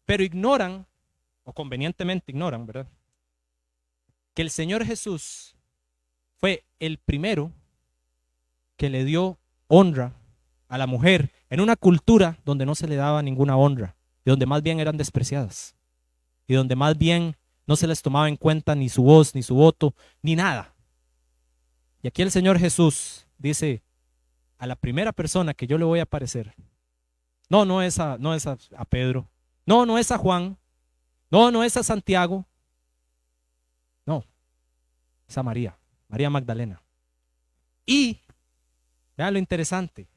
Pero ignoran, o convenientemente ignoran, ¿verdad? Que el Señor Jesús fue el primero que le dio honra a la mujer en una cultura donde no se le daba ninguna honra y donde más bien eran despreciadas y donde más bien no se les tomaba en cuenta ni su voz, ni su voto, ni nada. Y aquí el Señor Jesús dice a la primera persona que yo le voy a aparecer, no es a Pedro, no es a Juan, no es a Santiago, no, es a María, María Magdalena. Y vean lo interesante,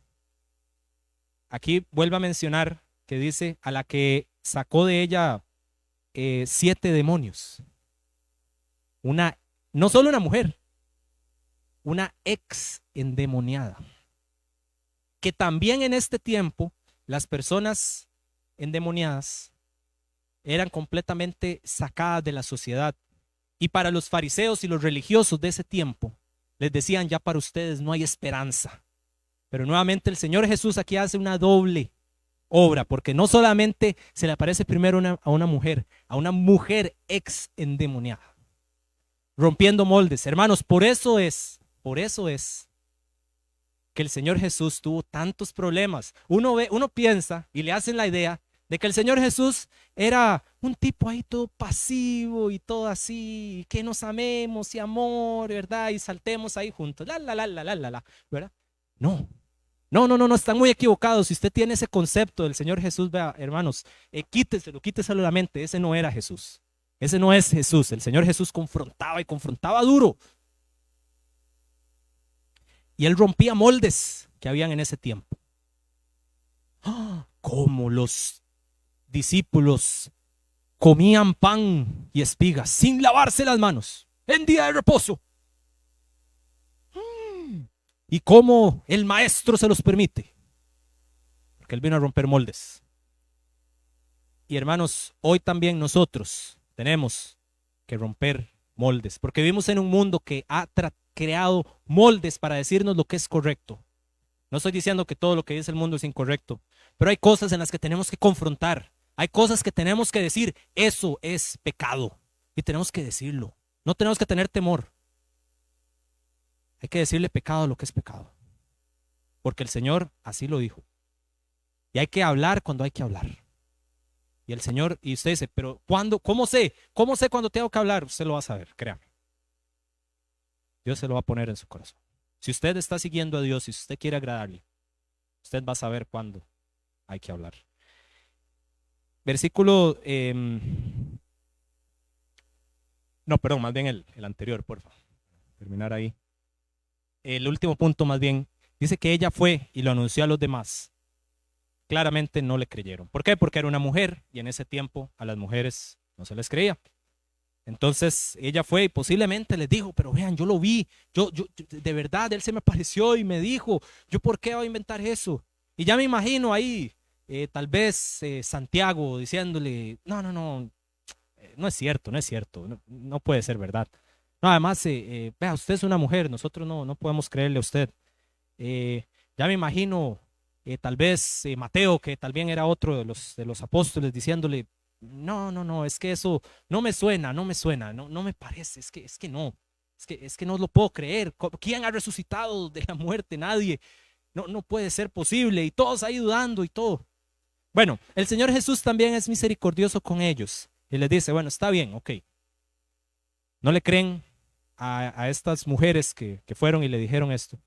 aquí vuelve a mencionar que dice a la que sacó de ella 7 demonios. No solo una mujer, una ex endemoniada. Que también en este tiempo las personas endemoniadas eran completamente sacadas de la sociedad. Y para los fariseos y los religiosos de ese tiempo, les decían, ya para ustedes no hay esperanza. Pero nuevamente el Señor Jesús aquí hace una doble obra, porque no solamente se le aparece primero a una mujer ex endemoniada, rompiendo moldes. Hermanos, por eso es que el Señor Jesús tuvo tantos problemas. Uno piensa y le hacen la idea de que el Señor Jesús era un tipo ahí todo pasivo y todo así, que nos amemos y amor, ¿verdad? Y saltemos ahí juntos, ¿verdad? No, están muy equivocados. Si usted tiene ese concepto del Señor Jesús, vea, hermanos, quíteselo de la mente. Ese no era Jesús. Ese no es Jesús. El Señor Jesús confrontaba y confrontaba duro. Y él rompía moldes que habían en ese tiempo. Como los discípulos comían pan y espigas sin lavarse las manos en día de reposo. Y cómo el maestro se los permite, porque él vino a romper moldes. Y hermanos, hoy también nosotros tenemos que romper moldes, porque vivimos en un mundo que ha creado moldes para decirnos lo que es correcto. No estoy diciendo que todo lo que dice el mundo es incorrecto, pero hay cosas en las que tenemos que confrontar, hay cosas que tenemos que decir, eso es pecado, y tenemos que decirlo, no tenemos que tener temor. Hay que decirle pecado a lo que es pecado, porque el Señor así lo dijo. Y hay que hablar cuando hay que hablar. Y el Señor, y usted dice, pero ¿cuándo? ¿Cómo sé? ¿Cómo sé cuándo tengo que hablar? Usted lo va a saber, créame. Dios se lo va a poner en su corazón. Si usted está siguiendo a Dios y si usted quiere agradarle, usted va a saber cuándo hay que hablar. Versículo, más bien el anterior, por favor. Terminar ahí. El último punto más bien, dice que ella fue y lo anunció a los demás. Claramente no le creyeron. ¿Por qué? Porque era una mujer y en ese tiempo a las mujeres no se les creía. Entonces ella fue y posiblemente les dijo, pero vean, yo lo vi, yo de verdad, él se me apareció y me dijo, ¿yo por qué voy a inventar eso? Y ya me imagino ahí, tal vez Santiago diciéndole, no es cierto, no puede ser verdad. No, además, vea, usted es una mujer, nosotros no podemos creerle a usted. Ya me imagino, tal vez Mateo, que también era otro de los apóstoles, diciéndole, no, es que eso no me suena, no me parece, es que no, es que no lo puedo creer. ¿Quién ha resucitado de la muerte? Nadie. No puede ser posible. Y todos ahí dudando y todo. Bueno, el Señor Jesús también es misericordioso con ellos. Y les dice, bueno, está bien, ok. No le creen a estas mujeres que fueron y le dijeron esto.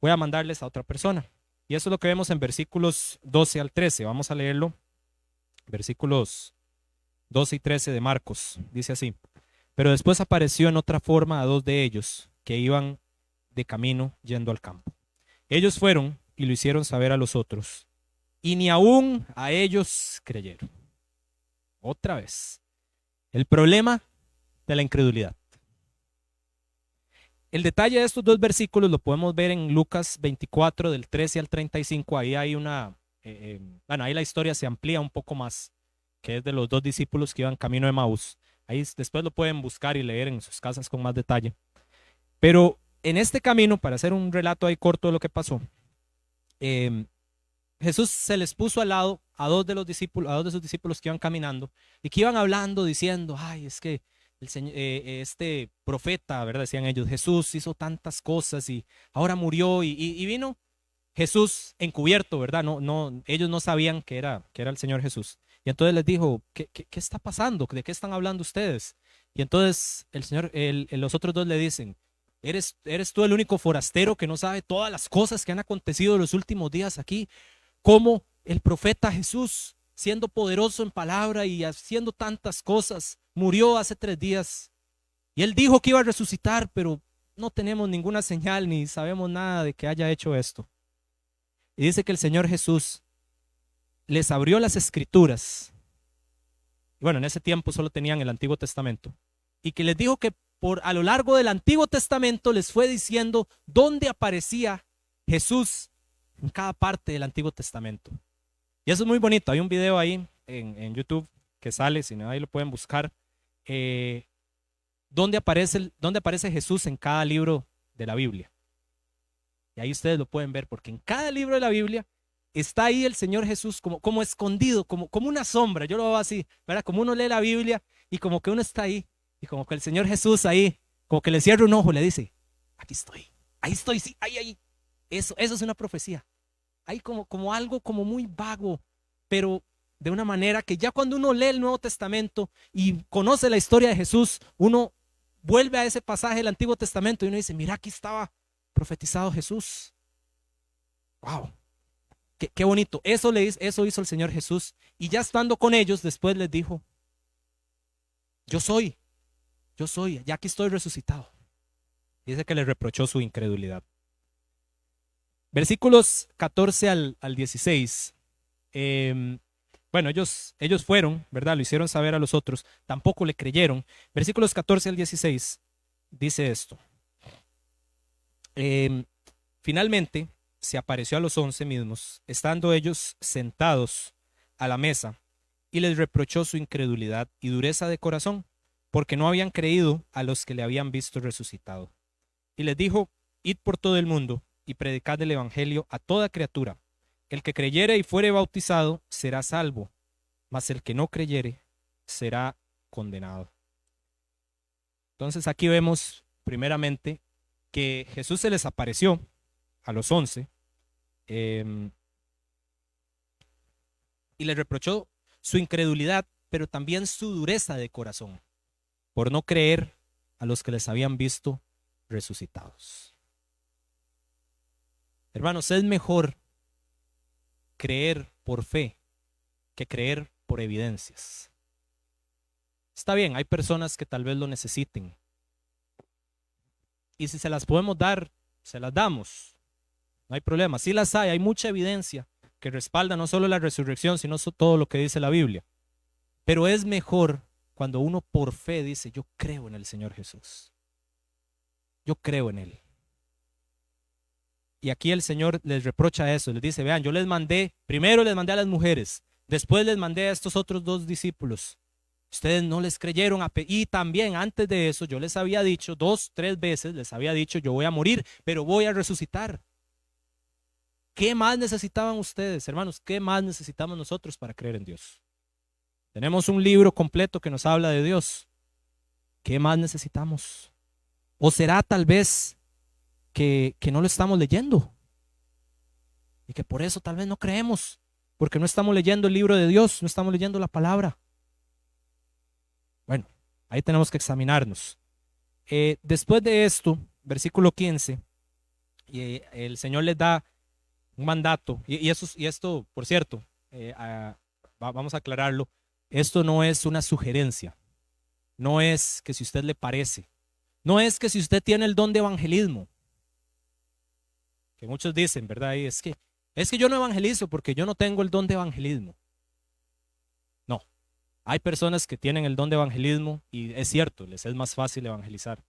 Voy a mandarles a otra persona. Y eso es lo que vemos en versículos 12 al 13. Vamos a leerlo. Versículos 12 y 13 de Marcos. Dice así. Pero después apareció en otra forma a 2 de ellos que iban de camino yendo al campo. Ellos fueron y lo hicieron saber a los otros. Y ni aún a ellos creyeron. Otra vez. El problema de la incredulidad. El detalle de estos 2 versículos lo podemos ver en Lucas 24, del 13 al 35. Ahí hay ahí la historia se amplía un poco más, que es de los 2 discípulos que iban camino de Emaús. Ahí después lo pueden buscar y leer en sus casas con más detalle. Pero en este camino, para hacer un relato ahí corto de lo que pasó, Jesús se les puso al lado a dos de sus discípulos que iban caminando y que iban hablando diciendo, ay, es que el Señor, este profeta, ¿verdad? Decían ellos, Jesús hizo tantas cosas y ahora murió y vino Jesús encubierto, ¿verdad? Ellos no sabían que era el Señor Jesús. Y entonces les dijo, ¿qué está pasando? ¿De qué están hablando ustedes? Y entonces los otros dos le dicen, ¿eres tú el único forastero que no sabe todas las cosas que han acontecido en los últimos días aquí? Como el profeta Jesús, siendo poderoso en palabra y haciendo tantas cosas, murió hace 3 días. Y él dijo que iba a resucitar, pero no tenemos ninguna señal ni sabemos nada de que haya hecho esto. Y dice que el Señor Jesús les abrió las escrituras. Bueno, en ese tiempo solo tenían el Antiguo Testamento. Y que les dijo que a lo largo del Antiguo Testamento les fue diciendo dónde aparecía Jesús en cada parte del Antiguo Testamento. Y eso es muy bonito. Hay un video ahí en YouTube que sale, si no, ahí lo pueden buscar, donde aparece Jesús en cada libro de la Biblia. Y ahí ustedes lo pueden ver, porque en cada libro de la Biblia está ahí el Señor Jesús como escondido, como una sombra. Yo lo veo así, ¿verdad? Como uno lee la Biblia y como que uno está ahí, y como que el Señor Jesús ahí, como que le cierra un ojo, le dice, aquí estoy, ahí estoy, sí, ahí. Eso es una profecía. Hay como algo como muy vago, pero de una manera que ya cuando uno lee el Nuevo Testamento y conoce la historia de Jesús, uno vuelve a ese pasaje del Antiguo Testamento y uno dice, mira, aquí estaba profetizado Jesús. Wow, qué bonito. Eso hizo el Señor Jesús. Y ya estando con ellos, después les dijo, yo soy, ya aquí estoy resucitado. Dice que les reprochó su incredulidad. Versículos 14 al 16. Bueno, ellos fueron, ¿verdad? Lo hicieron saber a los otros. Tampoco le creyeron. Versículos 14 al 16 dice esto. Finalmente se apareció a los 11 mismos, estando ellos sentados a la mesa, y les reprochó su incredulidad y dureza de corazón, porque no habían creído a los que le habían visto resucitado. Y les dijo, id por todo el mundo y predicad el evangelio a toda criatura. El que creyere y fuere bautizado será salvo, mas el que no creyere será condenado. Entonces aquí vemos primeramente que Jesús se les apareció a los 11 y les reprochó su incredulidad, pero también su dureza de corazón, por no creer a los que les habían visto resucitados. Hermanos, es mejor creer por fe que creer por evidencias. Está bien, hay personas que tal vez lo necesiten. Y si se las podemos dar, se las damos. No hay problema. Sí las hay mucha evidencia que respalda no solo la resurrección, sino todo lo que dice la Biblia. Pero es mejor cuando uno por fe dice, yo creo en el Señor Jesús. Yo creo en Él. Y aquí el Señor les reprocha eso, les dice, vean, primero les mandé a las mujeres, después les mandé a estos otros 2 discípulos. Ustedes no les creyeron, y también antes de eso yo les había dicho 2, 3 veces, les había dicho, yo voy a morir, pero voy a resucitar. ¿Qué más necesitaban ustedes, hermanos? ¿Qué más necesitamos nosotros para creer en Dios? Tenemos un libro completo que nos habla de Dios. ¿Qué más necesitamos? ¿O será tal vez que no lo estamos leyendo? Y que por eso tal vez no creemos, porque no estamos leyendo el libro de Dios, no estamos leyendo la palabra. Bueno, ahí tenemos que examinarnos. Después de esto, versículo 15, el Señor les da un mandato, y esto, por cierto, vamos a aclararlo, esto no es una sugerencia, no es que si usted le parece, no es que si usted tiene el don de evangelismo, que muchos dicen, ¿verdad? Y es que yo no evangelizo porque yo no tengo el don de evangelismo. No, hay personas que tienen el don de evangelismo y es cierto, les es más fácil evangelizar,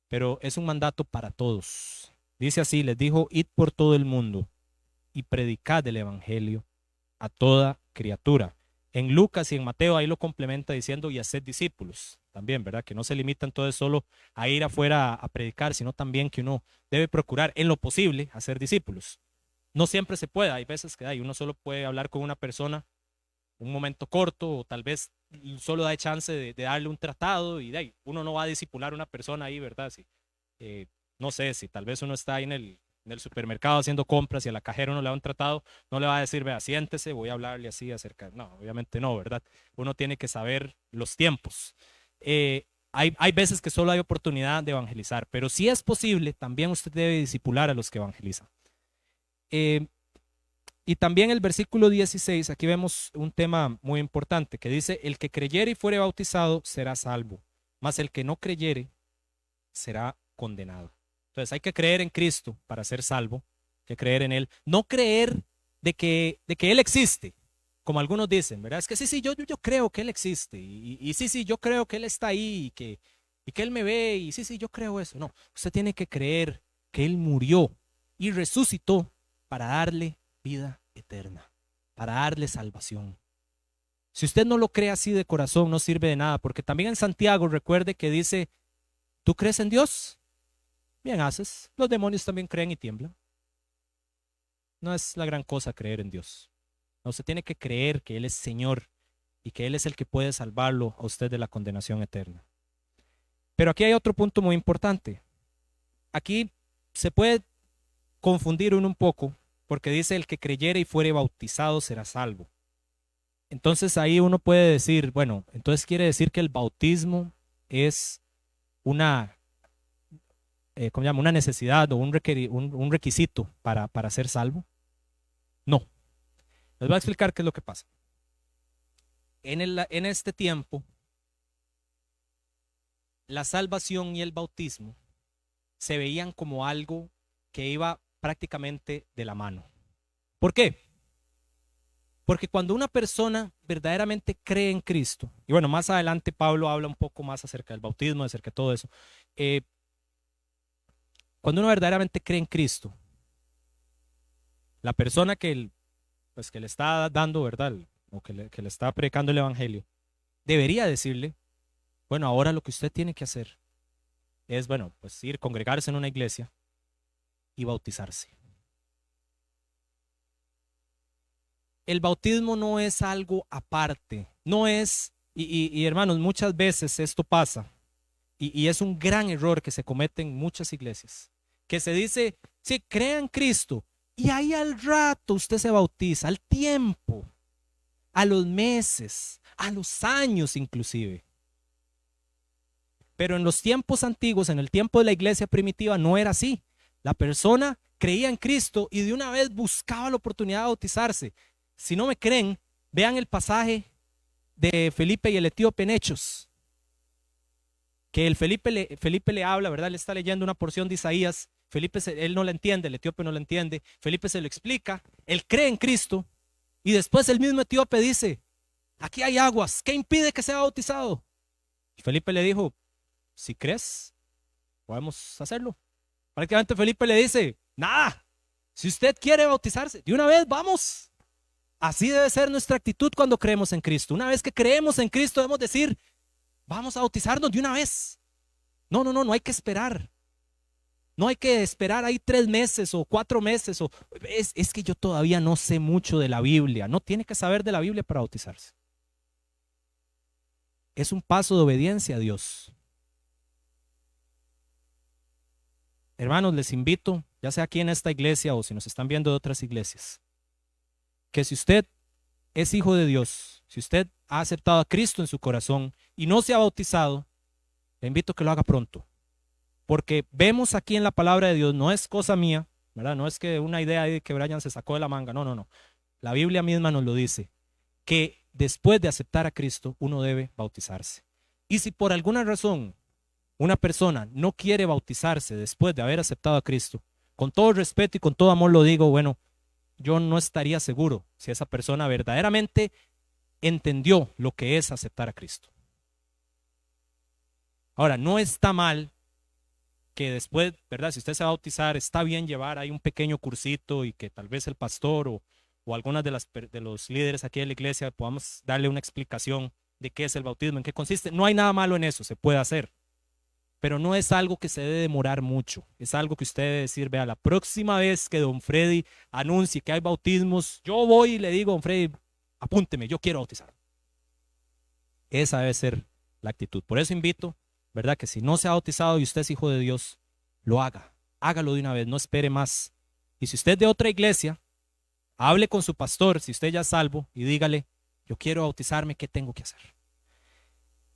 pero es un mandato para todos. Dice así, les dijo, id por todo el mundo y predicad el evangelio a toda criatura. En Lucas y en Mateo ahí lo complementa diciendo y haced discípulos también, ¿verdad? Que no se limita entonces solo a ir afuera a predicar, sino también que uno debe procurar en lo posible hacer discípulos. No siempre se puede, hay veces que uno solo puede hablar con una persona un momento corto o tal vez solo da chance de darle un tratado y de ahí uno no va a discipular a una persona ahí, ¿verdad? Si, eh, no sé, si tal vez uno está ahí en el supermercado haciendo compras y a la cajera uno le da un tratado, no le va a decir, vea, siéntese, voy a hablarle así acerca. No, obviamente no, ¿verdad? Uno tiene que saber los tiempos. Hay veces que solo hay oportunidad de evangelizar, pero si es posible, también usted debe discipular a los que evangelizan. Eh, y también el versículo 16, aquí vemos un tema muy importante que dice, el que creyere y fuere bautizado será salvo, mas el que no creyere será condenado. Entonces hay que creer en Cristo para ser salvo, hay que creer en Él, no creer de que Él existe, como algunos dicen, ¿verdad? Es que sí, yo creo que Él existe y sí, yo creo que Él está ahí y que Él me ve y sí, yo creo eso. No, usted tiene que creer que Él murió y resucitó para darle vida eterna, para darle salvación. Si usted no lo cree así de corazón, no sirve de nada, porque también en Santiago recuerde que dice, ¿tú crees en Dios? Bien haces. Los demonios también creen y tiemblan. No es la gran cosa creer en Dios. No, usted tiene que creer que Él es Señor y que Él es el que puede salvarlo a usted de la condenación eterna. Pero aquí hay otro punto muy importante. Aquí se puede confundir uno un poco porque dice el que creyere y fuere bautizado será salvo. Entonces ahí uno puede decir, bueno, entonces quiere decir que el bautismo es una, ¿cómo se llama? Una necesidad o un requisito para ser salvo. No. Les voy a explicar qué es lo que pasa. En este tiempo, la salvación y el bautismo se veían como algo que iba prácticamente de la mano. ¿Por qué? Porque cuando una persona verdaderamente cree en Cristo, y bueno, más adelante Pablo habla un poco más acerca del bautismo, acerca de todo eso, eh, cuando uno verdaderamente cree en Cristo, la persona pues, que le está dando, ¿verdad? O que le está predicando el Evangelio, debería decirle, bueno, ahora lo que usted tiene que hacer es, bueno, pues ir, congregarse en una iglesia y bautizarse. El bautismo no es algo aparte, no es, y hermanos, muchas veces esto pasa, y es un gran error que se comete en muchas iglesias, que se dice, sí, crea en Cristo, y ahí al rato usted se bautiza, al tiempo, a los meses, a los años inclusive. Pero en los tiempos antiguos, en el tiempo de la iglesia primitiva, no era así. La persona creía en Cristo y de una vez buscaba la oportunidad de bautizarse. Si no me creen, vean el pasaje de Felipe y el etíope en Hechos, que Felipe le habla, ¿verdad? Le está leyendo una porción de Isaías. Él no la entiende, el etíope no la entiende. Felipe se lo explica, él cree en Cristo y después el mismo etíope dice, aquí hay aguas, ¿qué impide que sea bautizado? Y Felipe le dijo, si crees, podemos hacerlo. Prácticamente Felipe le dice, nada, si usted quiere bautizarse, de una vez vamos. Así debe ser nuestra actitud cuando creemos en Cristo. Una vez que creemos en Cristo debemos decir, vamos a bautizarnos de una vez. No hay que esperar. No hay que esperar ahí 3 meses o 4 meses. Es que yo todavía no sé mucho de la Biblia. No tiene que saber de la Biblia para bautizarse. Es un paso de obediencia a Dios. Hermanos, les invito, ya sea aquí en esta iglesia o si nos están viendo de otras iglesias, que si usted es hijo de Dios, si usted ha aceptado a Cristo en su corazón y no se ha bautizado, le invito a que lo haga pronto. Porque vemos aquí en la palabra de Dios, no es cosa mía, ¿verdad? No es que una idea de que Brian se sacó de la manga, no. La Biblia misma nos lo dice, que después de aceptar a Cristo, uno debe bautizarse. Y si por alguna razón una persona no quiere bautizarse después de haber aceptado a Cristo, con todo respeto y con todo amor lo digo, bueno, yo no estaría seguro si esa persona verdaderamente entendió lo que es aceptar a Cristo. Ahora, no está mal que después, ¿verdad? Si usted se va a bautizar, está bien llevar ahí un pequeño cursito y que tal vez el pastor o algunas de los líderes aquí de la iglesia podamos darle una explicación de qué es el bautismo, en qué consiste. No hay nada malo en eso, se puede hacer, pero no es algo que se debe demorar mucho. Es algo que usted debe decir, vea, la próxima vez que don Freddy anuncie que hay bautismos, yo voy y le digo, don Freddy, apúnteme, yo quiero bautizar. Esa debe ser la actitud. Por eso invito, ¿verdad? Que si no se ha bautizado y usted es hijo de Dios, lo haga. Hágalo de una vez, no espere más. Y si usted es de otra iglesia, hable con su pastor, si usted ya es salvo, y dígale, yo quiero bautizarme, ¿qué tengo que hacer?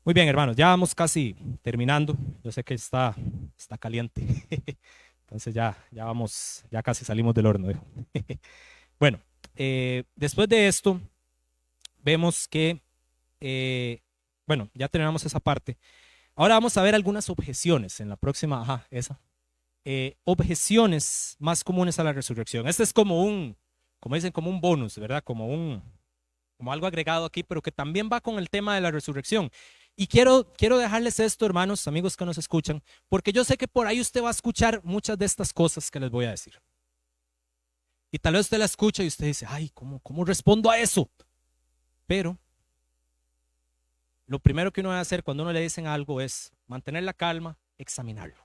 Muy bien, hermanos, ya vamos casi terminando. Yo sé que está caliente. Entonces ya vamos, ya casi salimos del horno. Bueno, después de esto, vemos que, bueno, ya terminamos esa parte. Ahora vamos a ver algunas objeciones en la próxima, objeciones más comunes a la resurrección. Este es como dicen, como un bonus, ¿verdad? Como algo agregado aquí, pero que también va con el tema de la resurrección. Y quiero dejarles esto, hermanos, amigos que nos escuchan, porque yo sé que por ahí usted va a escuchar muchas de estas cosas que les voy a decir. Y tal vez usted la escucha y usted dice, ay, ¿cómo respondo a eso? Pero lo primero que uno debe hacer cuando uno le dicen algo es mantener la calma, examinarlo.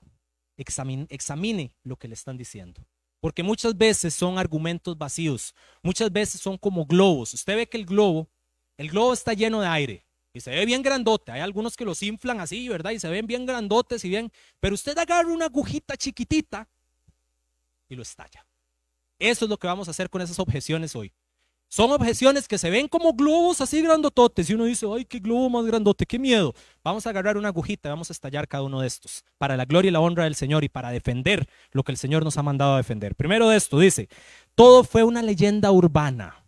Examine lo que le están diciendo. Porque muchas veces son argumentos vacíos, muchas veces son como globos. Usted ve que el globo está lleno de aire y se ve bien grandote. Hay algunos que los inflan así, ¿verdad? Y se ven bien grandotes y bien, pero usted agarra una agujita chiquitita y lo estalla. Eso es lo que vamos a hacer con esas objeciones hoy. Son objeciones que se ven como globos así grandototes y uno dice, ay, qué globo más grandote, qué miedo. Vamos a agarrar una agujita y vamos a estallar cada uno de estos para la gloria y la honra del Señor y para defender lo que el Señor nos ha mandado a defender. Primero de esto dice, todo fue una leyenda urbana.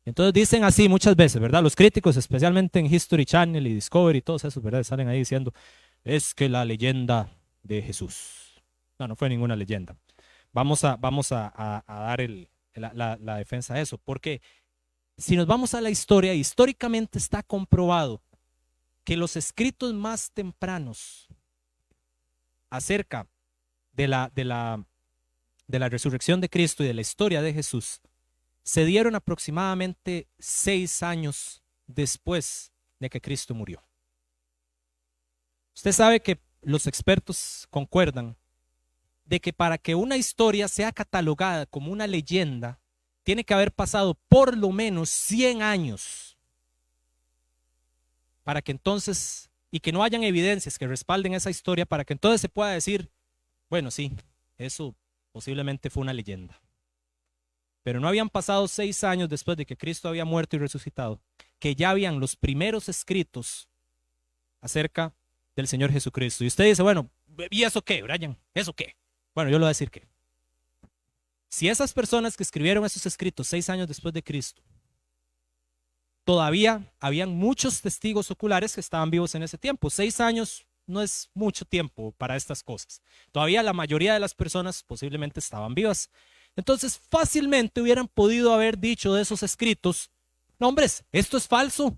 Entonces dicen así muchas veces, ¿verdad? Los críticos, especialmente en History Channel y Discovery y todos esos, ¿verdad? Salen ahí diciendo, es que la leyenda de Jesús. No fue ninguna leyenda. Vamos a dar la defensa de eso, porque si nos vamos a la historia, históricamente está comprobado que los escritos más tempranos acerca de la resurrección de Cristo y de la historia de Jesús se dieron aproximadamente 6 años después de que Cristo murió. Usted sabe que los expertos concuerdan de que para que una historia sea catalogada como una leyenda, tiene que haber pasado por lo menos 100 años para que entonces, y que no hayan evidencias que respalden esa historia, para que entonces se pueda decir, bueno, sí, eso posiblemente fue una leyenda. Pero no habían pasado 6 años después de que Cristo había muerto y resucitado, que ya habían los primeros escritos acerca del Señor Jesucristo. Y usted dice, bueno, ¿y eso qué, Brian? ¿Eso qué? Bueno, yo le voy a decir que si esas personas que escribieron esos escritos 6 años después de Cristo, todavía habían muchos testigos oculares que estaban vivos en ese tiempo. 6 años no es mucho tiempo para estas cosas. Todavía la mayoría de las personas posiblemente estaban vivas. Entonces fácilmente hubieran podido haber dicho de esos escritos, no, hombres, esto es falso.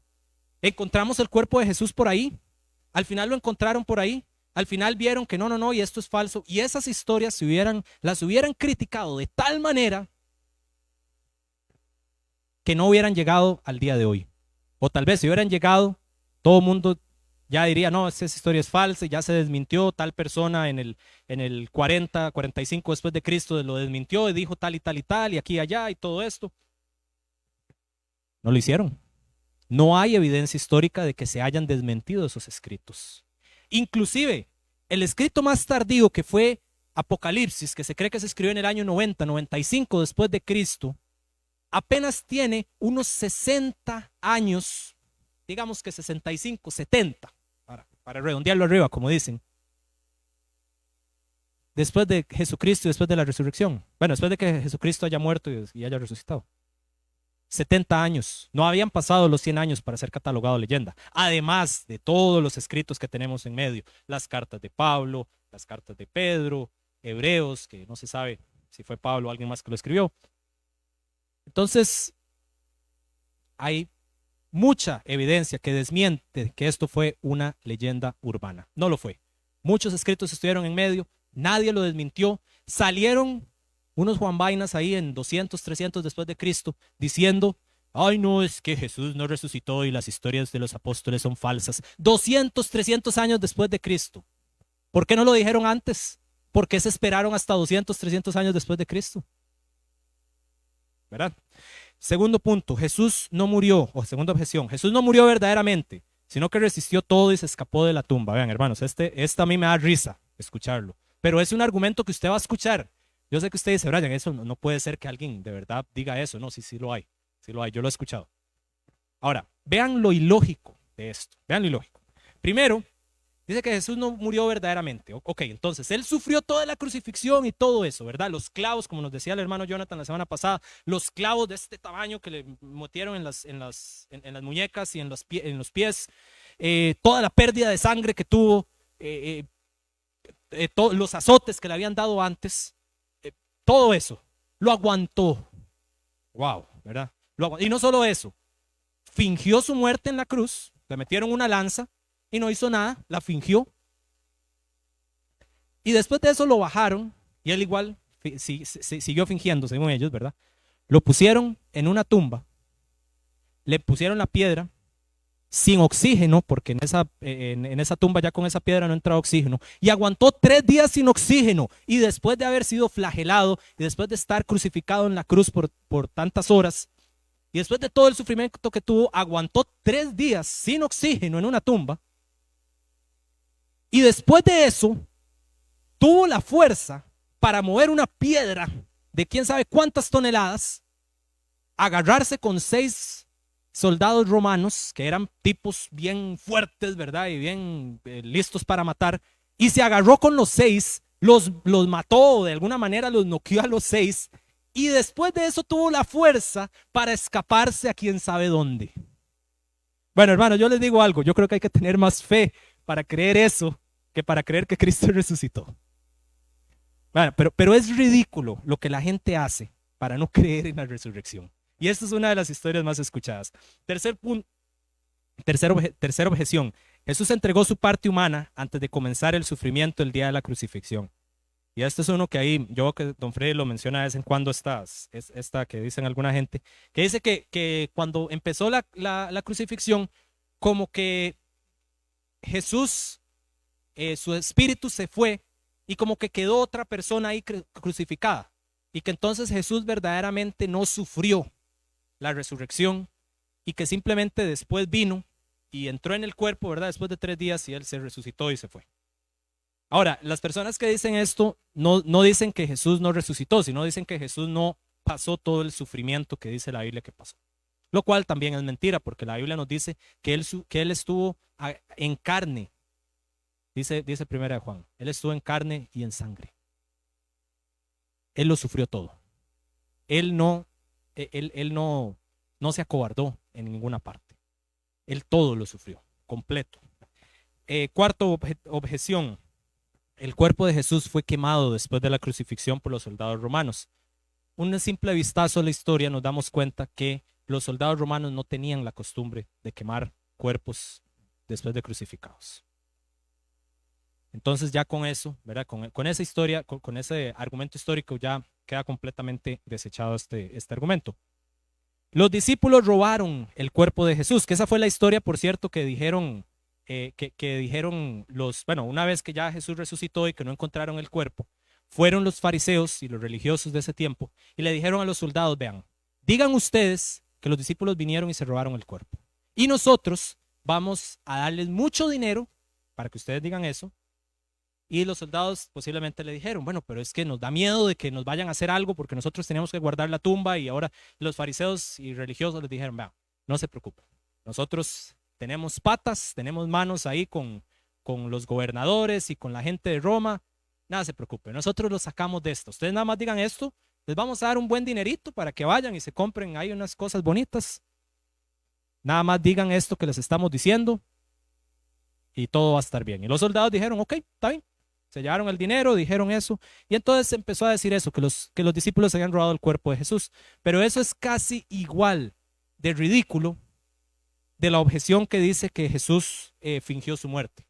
Encontramos el cuerpo de Jesús por ahí. Al final lo encontraron por ahí. Al final vieron que no, y esto es falso. Y esas historias las hubieran criticado de tal manera que no hubieran llegado al día de hoy. O tal vez si hubieran llegado, todo el mundo ya diría, no, esa historia es falsa, ya se desmintió, tal persona en el 40, 45 después de Cristo lo desmintió y dijo tal y tal y tal, y aquí y allá y todo esto. No lo hicieron. No hay evidencia histórica de que se hayan desmentido esos escritos. Inclusive, el escrito más tardío, que fue Apocalipsis, que se cree que se escribió en el año 90, 95 después de Cristo, apenas tiene unos 60 años, digamos que 65, 70, para redondearlo arriba, como dicen, después de Jesucristo y después de la resurrección. Bueno, después de que Jesucristo haya muerto y haya resucitado. 70 años, no habían pasado los 100 años para ser catalogado leyenda, además de todos los escritos que tenemos en medio, las cartas de Pablo, las cartas de Pedro, Hebreos, que no se sabe si fue Pablo o alguien más que lo escribió. Entonces, hay mucha evidencia que desmiente que esto fue una leyenda urbana. No lo fue. Muchos escritos estuvieron en medio, nadie lo desmintió, salieron unos Juan Vainas ahí en 200, 300 después de Cristo, diciendo, ay no, es que Jesús no resucitó y las historias de los apóstoles son falsas. 200, 300 años después de Cristo. ¿Por qué no lo dijeron antes? ¿Por qué se esperaron hasta 200, 300 años después de Cristo? ¿Verdad? Segundo punto, Jesús no murió, o segunda objeción, Jesús no murió verdaderamente, sino que resistió todo y se escapó de la tumba. Vean, hermanos, esta a mí me da risa escucharlo, pero es un argumento que usted va a escuchar. Yo sé que usted dice, Brian, eso no puede ser que alguien de verdad diga eso. No, sí, sí lo hay, yo lo he escuchado. Ahora, vean lo ilógico de esto, vean lo ilógico. Primero, dice que Jesús no murió verdaderamente. Ok, entonces él sufrió toda la crucifixión y todo eso, ¿verdad? Los clavos, como nos decía el hermano Jonathan la semana pasada, los clavos de este tamaño que le metieron en las muñecas y en los pies, toda la pérdida de sangre que tuvo, los azotes que le habían dado antes, todo eso, lo aguantó. Wow, ¿verdad? Y no solo eso, fingió su muerte en la cruz, le metieron una lanza y no hizo nada, la fingió. Y después de eso lo bajaron y él igual siguió fingiendo, según ellos, ¿verdad? Lo pusieron en una tumba, le pusieron la piedra sin oxígeno, porque en esa tumba ya con esa piedra no entraba oxígeno, y aguantó 3 días sin oxígeno, y después de haber sido flagelado, y después de estar crucificado en la cruz por tantas horas, y después de todo el sufrimiento que tuvo, aguantó 3 días sin oxígeno en una tumba, y después de eso, tuvo la fuerza para mover una piedra de quién sabe cuántas toneladas, agarrarse con 6 soldados romanos, que eran tipos bien fuertes, ¿verdad? Y bien listos para matar, y se agarró con los 6, los mató, de alguna manera los noqueó a los 6, y después de eso tuvo la fuerza para escaparse a quién sabe dónde. Bueno, hermano, yo les digo algo, yo creo que hay que tener más fe para creer eso que para creer que Cristo resucitó. Bueno, pero es ridículo lo que la gente hace para no creer en la resurrección. Y esta es una de las historias más escuchadas. Tercera objeción. Jesús entregó su parte humana antes de comenzar el sufrimiento el día de la crucifixión. Y este es uno que ahí, yo que don Freddy lo menciona de vez en cuando, esta que dicen alguna gente, que dice que cuando empezó la crucifixión, como que Jesús, su espíritu se fue y como que quedó otra persona ahí crucificada. Y que entonces Jesús verdaderamente no sufrió la resurrección y que simplemente después vino y entró en el cuerpo, ¿verdad? Después de 3 días y él se resucitó y se fue. Ahora, las personas que dicen esto no dicen que Jesús no resucitó, sino dicen que Jesús no pasó todo el sufrimiento que dice la Biblia que pasó. Lo cual también es mentira, porque la Biblia nos dice que él estuvo en carne. Dice primera de Juan, él estuvo en carne y en sangre. Él lo sufrió todo. Él no se acobardó en ninguna parte. Él todo lo sufrió, completo. Cuarto objeción. El cuerpo de Jesús fue quemado después de la crucifixión por los soldados romanos. Un simple vistazo a la historia nos damos cuenta que los soldados romanos no tenían la costumbre de quemar cuerpos después de crucificados. Entonces ya con eso, ¿verdad? Con esa historia, con ese argumento histórico ya queda completamente desechado este argumento. Los discípulos robaron el cuerpo de Jesús, que esa fue la historia, por cierto, que dijeron una vez que ya Jesús resucitó y que no encontraron el cuerpo, fueron los fariseos y los religiosos de ese tiempo y le dijeron a los soldados, vean, digan ustedes que los discípulos vinieron y se robaron el cuerpo. Y nosotros vamos a darles mucho dinero para que ustedes digan eso. Y los soldados posiblemente le dijeron, bueno, pero es que nos da miedo de que nos vayan a hacer algo porque nosotros teníamos que guardar la tumba. Y ahora los fariseos y religiosos les dijeron, vean, no se preocupen, nosotros tenemos patas, tenemos manos ahí con los gobernadores y con la gente de Roma, nada se preocupen, nosotros los sacamos de esto. Ustedes nada más digan esto, les vamos a dar un buen dinerito para que vayan y se compren ahí unas cosas bonitas. Nada más digan esto que les estamos diciendo y todo va a estar bien. Y los soldados dijeron, ok, está bien. Se llevaron el dinero, dijeron eso, y entonces se empezó a decir eso, que los discípulos habían robado el cuerpo de Jesús. Pero eso es casi igual de ridículo de la objeción que dice que Jesús fingió su muerte.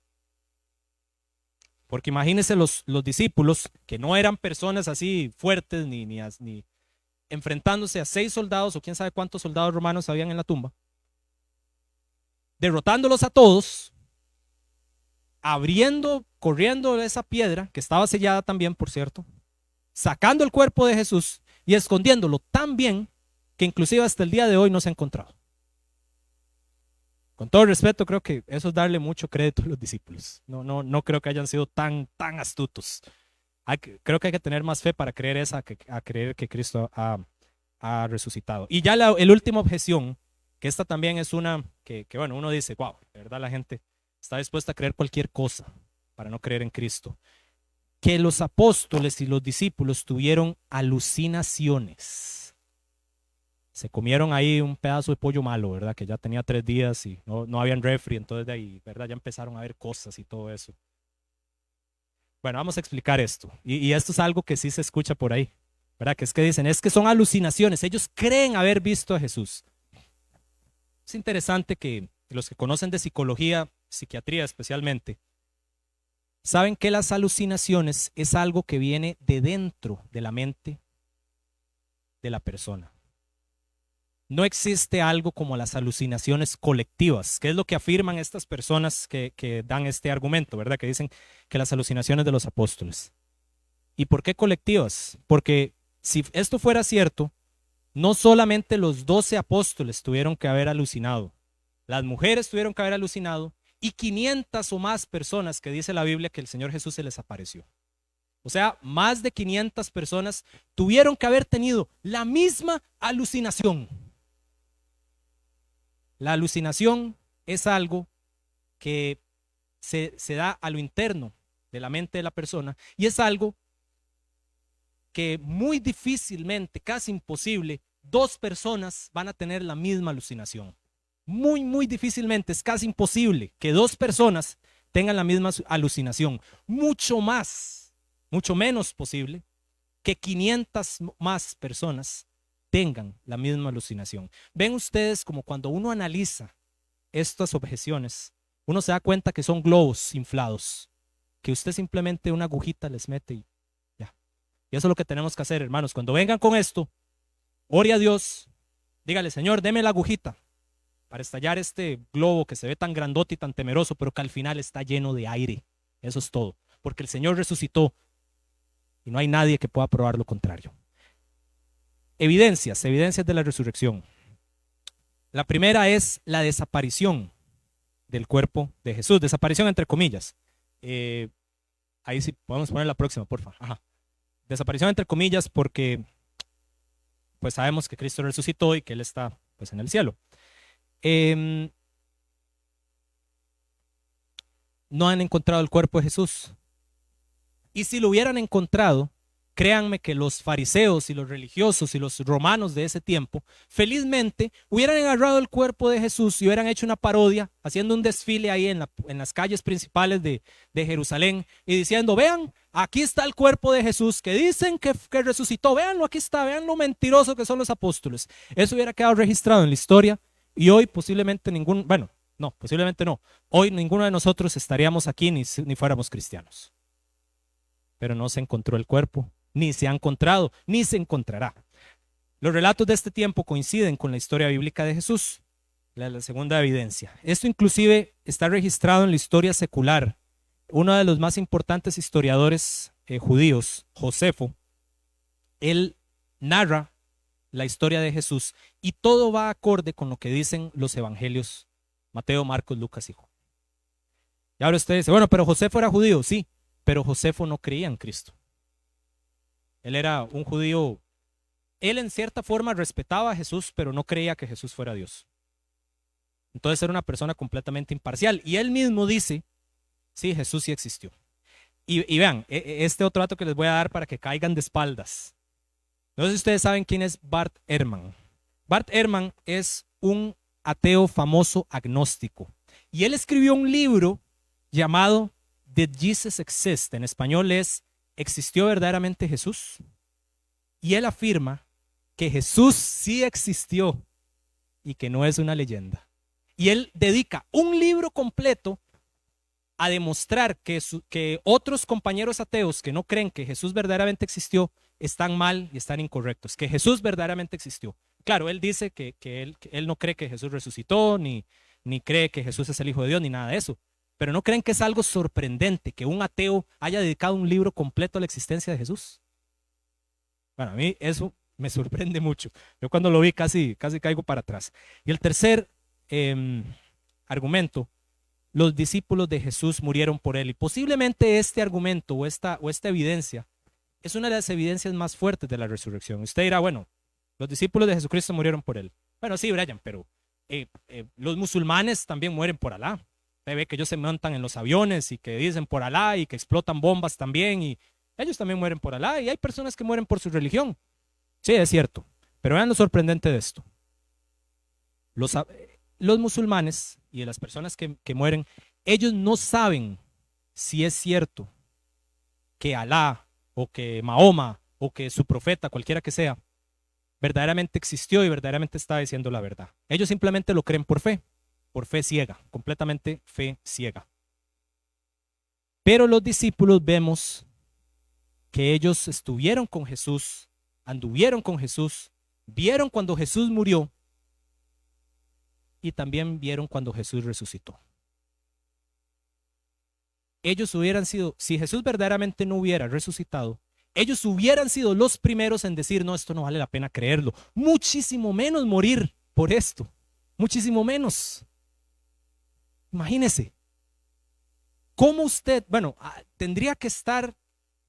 Porque imagínense los discípulos, que no eran personas así fuertes, ni enfrentándose a 6 soldados o quién sabe cuántos soldados romanos habían en la tumba, derrotándolos a todos, corriendo esa piedra, que estaba sellada también, por cierto, sacando el cuerpo de Jesús y escondiéndolo tan bien que inclusive hasta el día de hoy no se ha encontrado. Con todo respeto, creo que eso es darle mucho crédito a los discípulos. No creo que hayan sido tan astutos. Creo que hay que tener más fe para creer a creer que Cristo ha resucitado. Y ya la última objeción, que esta también es una que bueno, uno dice, wow, de verdad la gente está dispuesta a creer cualquier cosa para no creer en Cristo. Que los apóstoles y los discípulos tuvieron alucinaciones. Se comieron ahí un pedazo de pollo malo, ¿verdad? Que ya tenía 3 días y no habían refri, entonces de ahí, ¿verdad? Ya empezaron a ver cosas y todo eso. Bueno, vamos a explicar esto. Y esto es algo que sí se escucha por ahí, ¿verdad? Que dicen, es que son alucinaciones. Ellos creen haber visto a Jesús. Es interesante que los que conocen de psicología, psiquiatría especialmente, saben que las alucinaciones es algo que viene de dentro de la mente de la persona. No existe algo como las alucinaciones colectivas, que es lo que afirman estas personas que dan este argumento, ¿verdad? Que dicen que las alucinaciones de los apóstoles. ¿Y por qué colectivas? Porque si esto fuera cierto, no solamente los 12 apóstoles tuvieron que haber alucinado, las mujeres tuvieron que haber alucinado y 500 o más personas que dice la Biblia que el Señor Jesús se les apareció. O sea, más de 500 personas tuvieron que haber tenido la misma alucinación. La alucinación es algo que se da a lo interno de la mente de la persona y es algo que muy difícilmente, casi imposible, 2 personas van a tener la misma alucinación. Muy difícilmente, es casi imposible que 2 personas tengan la misma alucinación. Mucho menos posible que 500 más personas tengan la misma alucinación. Ven ustedes como cuando uno analiza estas objeciones, uno se da cuenta que son globos inflados, que usted simplemente una agujita les mete y ya. Y eso es lo que tenemos que hacer, hermanos. Cuando vengan con esto, ore a Dios, dígale, Señor, deme la agujita para estallar este globo que se ve tan grandote y tan temeroso, pero que al final está lleno de aire. Eso es todo, porque el Señor resucitó y no hay nadie que pueda probar lo contrario. Evidencias de la resurrección. La primera es la desaparición del cuerpo de Jesús, desaparición entre comillas. Ahí sí podemos poner la próxima, por favor. Ajá. Desaparición entre comillas porque pues sabemos que Cristo resucitó y que Él está pues en el cielo. No han encontrado el cuerpo de Jesús. Y si lo hubieran encontrado, créanme que los fariseos y los religiosos y los romanos de ese tiempo, felizmente hubieran agarrado el cuerpo de Jesús y hubieran hecho una parodia, haciendo un desfile ahí en las calles principales de Jerusalén y diciendo, vean, aquí está el cuerpo de Jesús que dicen que resucitó, véanlo, aquí está, vean lo mentiroso que son los apóstoles. Eso hubiera quedado registrado en la historia y hoy posiblemente posiblemente no, hoy ninguno de nosotros estaríamos aquí ni fuéramos cristianos. Pero no se encontró el cuerpo, ni se ha encontrado, ni se encontrará. Los relatos de este tiempo coinciden con la historia bíblica de Jesús, la segunda evidencia. Esto inclusive está registrado en la historia secular. Uno de los más importantes historiadores judíos, Josefo, él narra la historia de Jesús y todo va acorde con lo que dicen los evangelios, Mateo, Marcos, Lucas y Juan. Y ahora usted dice, bueno, pero Josefo era judío, sí. Pero Josefo no creía en Cristo. Él era un judío, él en cierta forma respetaba a Jesús, pero no creía que Jesús fuera Dios. Entonces era una persona completamente imparcial. Y él mismo dice, sí, Jesús sí existió. Y vean, este otro dato que les voy a dar para que caigan de espaldas. No sé si ustedes saben quién es Bart Ehrman. Bart Ehrman es un ateo famoso agnóstico. Y él escribió un libro llamado Did Jesus Exist? En español es ¿existió verdaderamente Jesús? Y él afirma que Jesús sí existió y que no es una leyenda. Y él dedica un libro completo a demostrar que otros compañeros ateos que no creen que Jesús verdaderamente existió están mal y están incorrectos, que Jesús verdaderamente existió. Claro, él dice que él no cree que Jesús resucitó, ni cree que Jesús es el Hijo de Dios, ni nada de eso. Pero ¿no creen que es algo sorprendente que un ateo haya dedicado un libro completo a la existencia de Jesús? Bueno, a mí eso me sorprende mucho. Yo cuando lo vi casi caigo para atrás. Y el tercer argumento, los discípulos de Jesús murieron por él. Y posiblemente este argumento o esta evidencia es una de las evidencias más fuertes de la resurrección. Usted dirá, bueno, los discípulos de Jesucristo murieron por él. Bueno, sí, Brian, pero los musulmanes también mueren por Alá. Usted ve que ellos se montan en los aviones y que dicen por Alá y que explotan bombas también y ellos también mueren por Alá y hay personas que mueren por su religión. Sí, es cierto. Pero vean lo sorprendente de esto. Los musulmanes y las personas que mueren, ellos no saben si es cierto que Alá o que Mahoma o que su profeta, cualquiera que sea, verdaderamente existió y verdaderamente está diciendo la verdad. Ellos simplemente lo creen por fe ciega, completamente fe ciega. Pero los discípulos vemos que ellos estuvieron con Jesús, anduvieron con Jesús, vieron cuando Jesús murió y también vieron cuando Jesús resucitó. Ellos hubieran sido, si Jesús verdaderamente no hubiera resucitado, ellos hubieran sido los primeros en decir, no, esto no vale la pena creerlo. Muchísimo menos morir por esto. Muchísimo menos. Imagínese. ¿Cómo usted, bueno, tendría que estar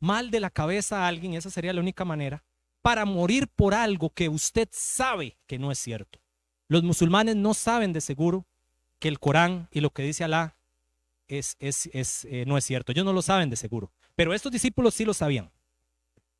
mal de la cabeza a alguien, esa sería la única manera, para morir por algo que usted sabe que no es cierto? Los musulmanes no saben de seguro que el Corán y lo que dice Alá no es cierto. Ellos no lo saben de seguro. Pero estos discípulos sí lo sabían.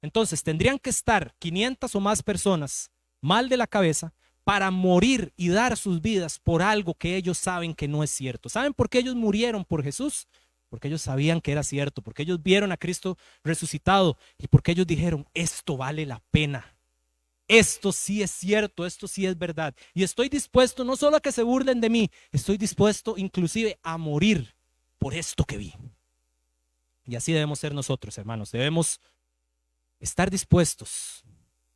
Entonces tendrían que estar 500 o más personas mal de la cabeza para morir y dar sus vidas por algo que ellos saben que no es cierto. ¿Saben por qué ellos murieron por Jesús? Porque ellos sabían que era cierto, porque ellos vieron a Cristo resucitado y porque ellos dijeron, esto vale la pena. Esto sí es cierto, esto sí es verdad. Y estoy dispuesto no solo a que se burlen de mí, estoy dispuesto inclusive a morir por esto que vi. Y así debemos ser nosotros, hermanos. Debemos estar dispuestos.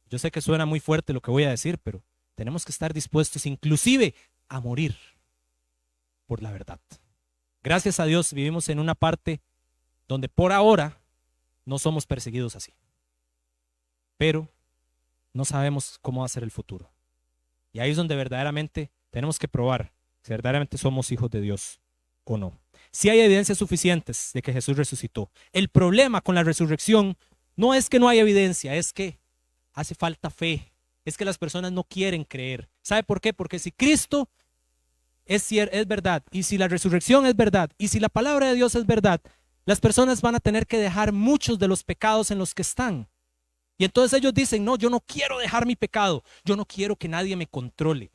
Yo sé que suena muy fuerte lo que voy a decir, pero tenemos que estar dispuestos inclusive a morir por la verdad. Gracias a Dios vivimos en una parte donde por ahora no somos perseguidos así. Pero no sabemos cómo va a ser el futuro. Y ahí es donde verdaderamente tenemos que probar si verdaderamente somos hijos de Dios o no. Si hay evidencias suficientes de que Jesús resucitó. El problema con la resurrección no es que no hay evidencia, es que hace falta fe. Es que las personas no quieren creer. ¿Sabe por qué? Porque si Cristo es verdad, y si la resurrección es verdad, y si la palabra de Dios es verdad, las personas van a tener que dejar muchos de los pecados en los que están. Y entonces ellos dicen, no, yo no quiero dejar mi pecado, yo no quiero que nadie me controle,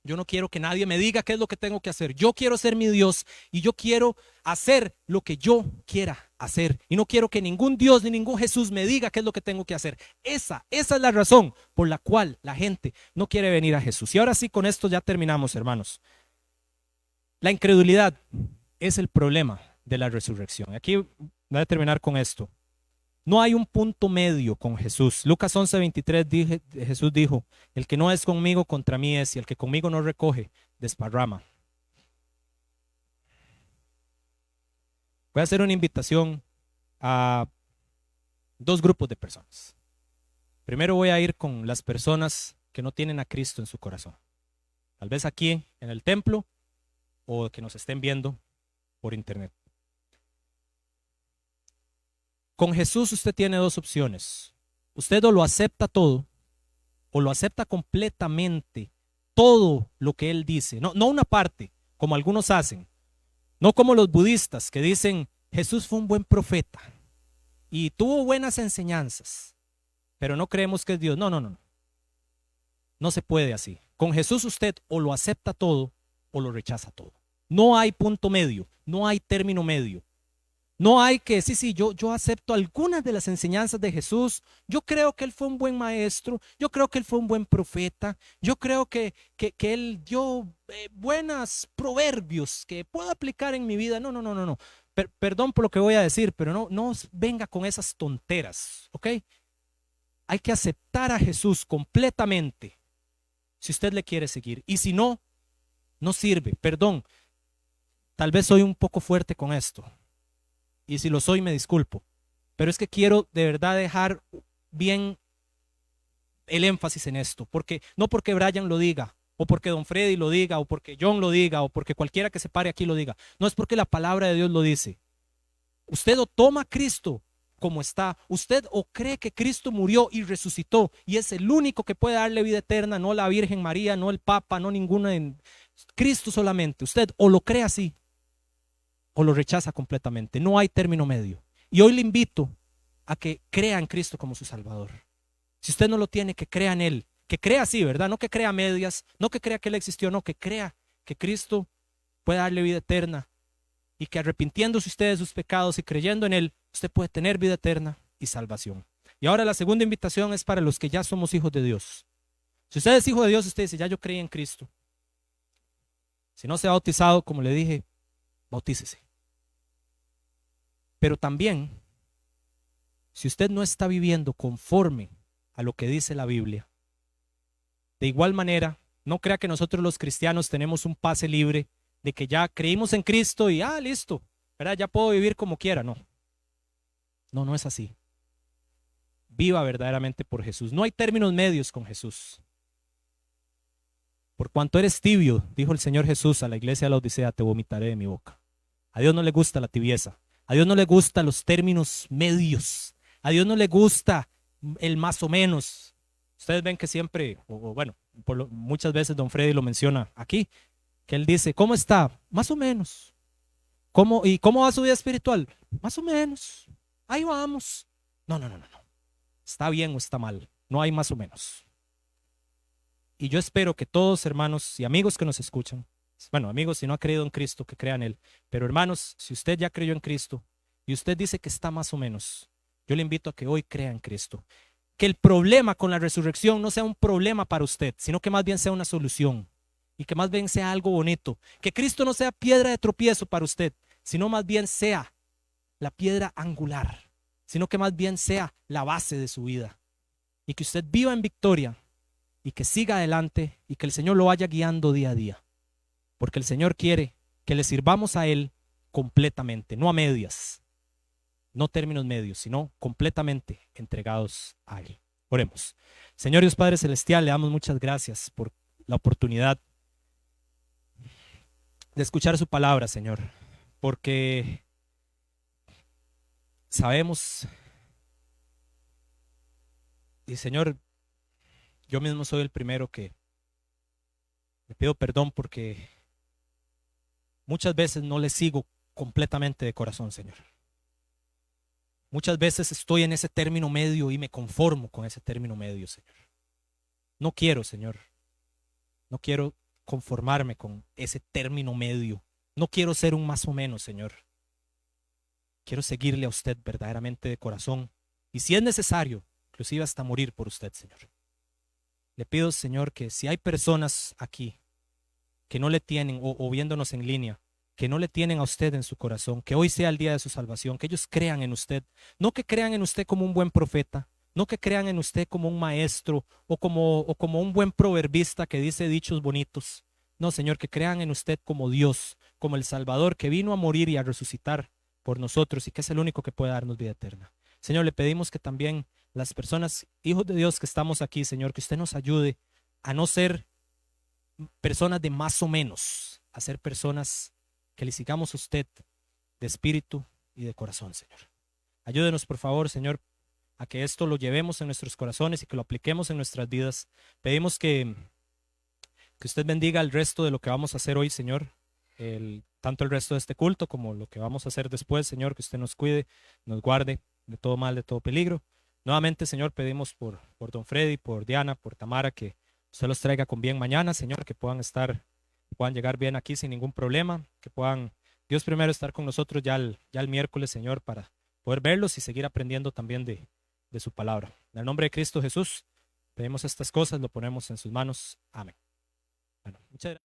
yo no quiero que nadie me diga qué es lo que tengo que hacer, yo quiero ser mi Dios y yo quiero hacer lo que yo quiera hacer y no quiero que ningún Dios ni ningún Jesús me diga qué es lo que tengo que hacer. Esa es la razón por la cual la gente no quiere venir a Jesús. Y ahora sí, con esto ya terminamos, hermanos. La incredulidad es el problema de la resurrección. Aquí voy a terminar con esto. No hay un punto medio con Jesús. Lucas 11:23 Jesús dijo, el que no es conmigo contra mí es, y el que conmigo no recoge, desparrama. Voy a hacer una invitación a dos grupos de personas. Primero voy a ir con las personas que no tienen a Cristo en su corazón. Tal vez aquí en el templo o que nos estén viendo por internet. Con Jesús usted tiene dos opciones. Usted o lo acepta todo, o lo acepta completamente, todo lo que Él dice. No una parte, como algunos hacen. No como los budistas que dicen, Jesús fue un buen profeta y tuvo buenas enseñanzas, pero no creemos que es Dios. No. No se puede así. Con Jesús usted o lo acepta todo o lo rechaza todo. No hay punto medio, no hay término medio. No hay que decir, sí, yo acepto algunas de las enseñanzas de Jesús, yo creo que Él fue un buen maestro, yo creo que Él fue un buen profeta, yo creo que Él dio buenos proverbios que puedo aplicar en mi vida. No, no, no, no, no. Perdón por lo que voy a decir, pero no venga con esas tonteras, ¿ok? Hay que aceptar a Jesús completamente si usted le quiere seguir. Y si no, no sirve. Perdón, tal vez soy un poco fuerte con esto. Y si lo soy, me disculpo. Pero es que quiero de verdad dejar bien el énfasis en esto. Porque, no porque Brian lo diga, o porque Don Freddy lo diga, o porque John lo diga, o porque cualquiera que se pare aquí lo diga. No es porque la palabra de Dios lo dice. Usted o toma a Cristo como está, usted o cree que Cristo murió y resucitó y es el único que puede darle vida eterna, no la Virgen María, no el Papa, no ninguna, Cristo solamente. Usted o lo cree así o lo rechaza completamente. No hay término medio. Y hoy le invito a que crea en Cristo como su Salvador. Si usted no lo tiene, que crea en Él, que crea así, ¿verdad? No que crea medias, no que crea que Él existió, no, que crea que Cristo puede darle vida eterna y que arrepintiéndose usted de sus pecados y creyendo en Él, usted puede tener vida eterna y salvación. Y ahora la segunda invitación es para los que ya somos hijos de Dios. Si usted es hijo de Dios, usted dice, ya yo creí en Cristo. Si no se ha bautizado, como le dije, bautícese. Pero también, si usted no está viviendo conforme a lo que dice la Biblia, de igual manera, no crea que nosotros los cristianos tenemos un pase libre de que ya creímos en Cristo y listo, ¿verdad? Ya puedo vivir como quiera. No, no, no es así. Viva verdaderamente por Jesús. No hay términos medios con Jesús. Por cuanto eres tibio, dijo el Señor Jesús a la iglesia de la Odisea, te vomitaré de mi boca. A Dios no le gusta la tibieza. A Dios no le gustan los términos medios. A Dios no le gusta el más o menos. Ustedes ven que siempre, bueno, muchas veces Don Freddy lo menciona aquí, que él dice, ¿cómo está? Más o menos. ¿Y cómo va su vida espiritual? Más o menos. Ahí vamos. No, no, no, no, no. Está bien o está mal. No hay más o menos. Y yo espero que todos, hermanos y amigos que nos escuchan, bueno, amigos, si no ha creído en Cristo, que crean en Él, pero hermanos, si usted ya creyó en Cristo y usted dice que está más o menos, yo le invito a que hoy crea en Cristo. Que el problema con la resurrección no sea un problema para usted, sino que más bien sea una solución y que más bien sea algo bonito. Que Cristo no sea piedra de tropiezo para usted, sino más bien sea la piedra angular, sino que más bien sea la base de su vida. Y que usted viva en victoria y que siga adelante y que el Señor lo vaya guiando día a día. Porque el Señor quiere que le sirvamos a Él completamente, no a medias, no términos medios, sino completamente entregados a Él. Oremos. Señor Dios Padre Celestial, le damos muchas gracias por la oportunidad de escuchar su palabra, Señor, porque sabemos, y Señor, yo mismo soy el primero que le pido perdón porque muchas veces no le sigo completamente de corazón, Señor. Muchas veces estoy en ese término medio y me conformo con ese término medio, Señor. No quiero, Señor. No quiero conformarme con ese término medio. No quiero ser un más o menos, Señor. Quiero seguirle a usted verdaderamente de corazón. Y si es necesario, inclusive hasta morir por usted, Señor. Le pido, Señor, que si hay personas aquí que no le tienen, o viéndonos en línea, que no le tienen a usted en su corazón, que hoy sea el día de su salvación, que ellos crean en usted, no que crean en usted como un buen profeta, no que crean en usted como un maestro o como un buen proverbista que dice dichos bonitos. No, Señor, que crean en usted como Dios, como el Salvador que vino a morir y a resucitar por nosotros y que es el único que puede darnos vida eterna. Señor, le pedimos que también las personas, hijos de Dios que estamos aquí, Señor, que usted nos ayude a no ser personas de más o menos, a ser personas que le sigamos a usted de espíritu y de corazón, Señor. Ayúdenos, por favor, Señor, a que esto lo llevemos en nuestros corazones y que lo apliquemos en nuestras vidas. Pedimos que usted bendiga el resto de lo que vamos a hacer hoy, Señor, tanto el resto de este culto como lo que vamos a hacer después, Señor, que usted nos cuide, nos guarde de todo mal, de todo peligro. Nuevamente, Señor, pedimos por Don Freddy, por Diana, por Tamara, que usted los traiga con bien mañana, Señor, que puedan llegar bien aquí sin ningún problema, que puedan Dios primero estar con nosotros ya el miércoles, Señor, para poder verlos y seguir aprendiendo también de su palabra. En el nombre de Cristo Jesús, pedimos estas cosas, lo ponemos en sus manos. Amén. Bueno, muchas gracias.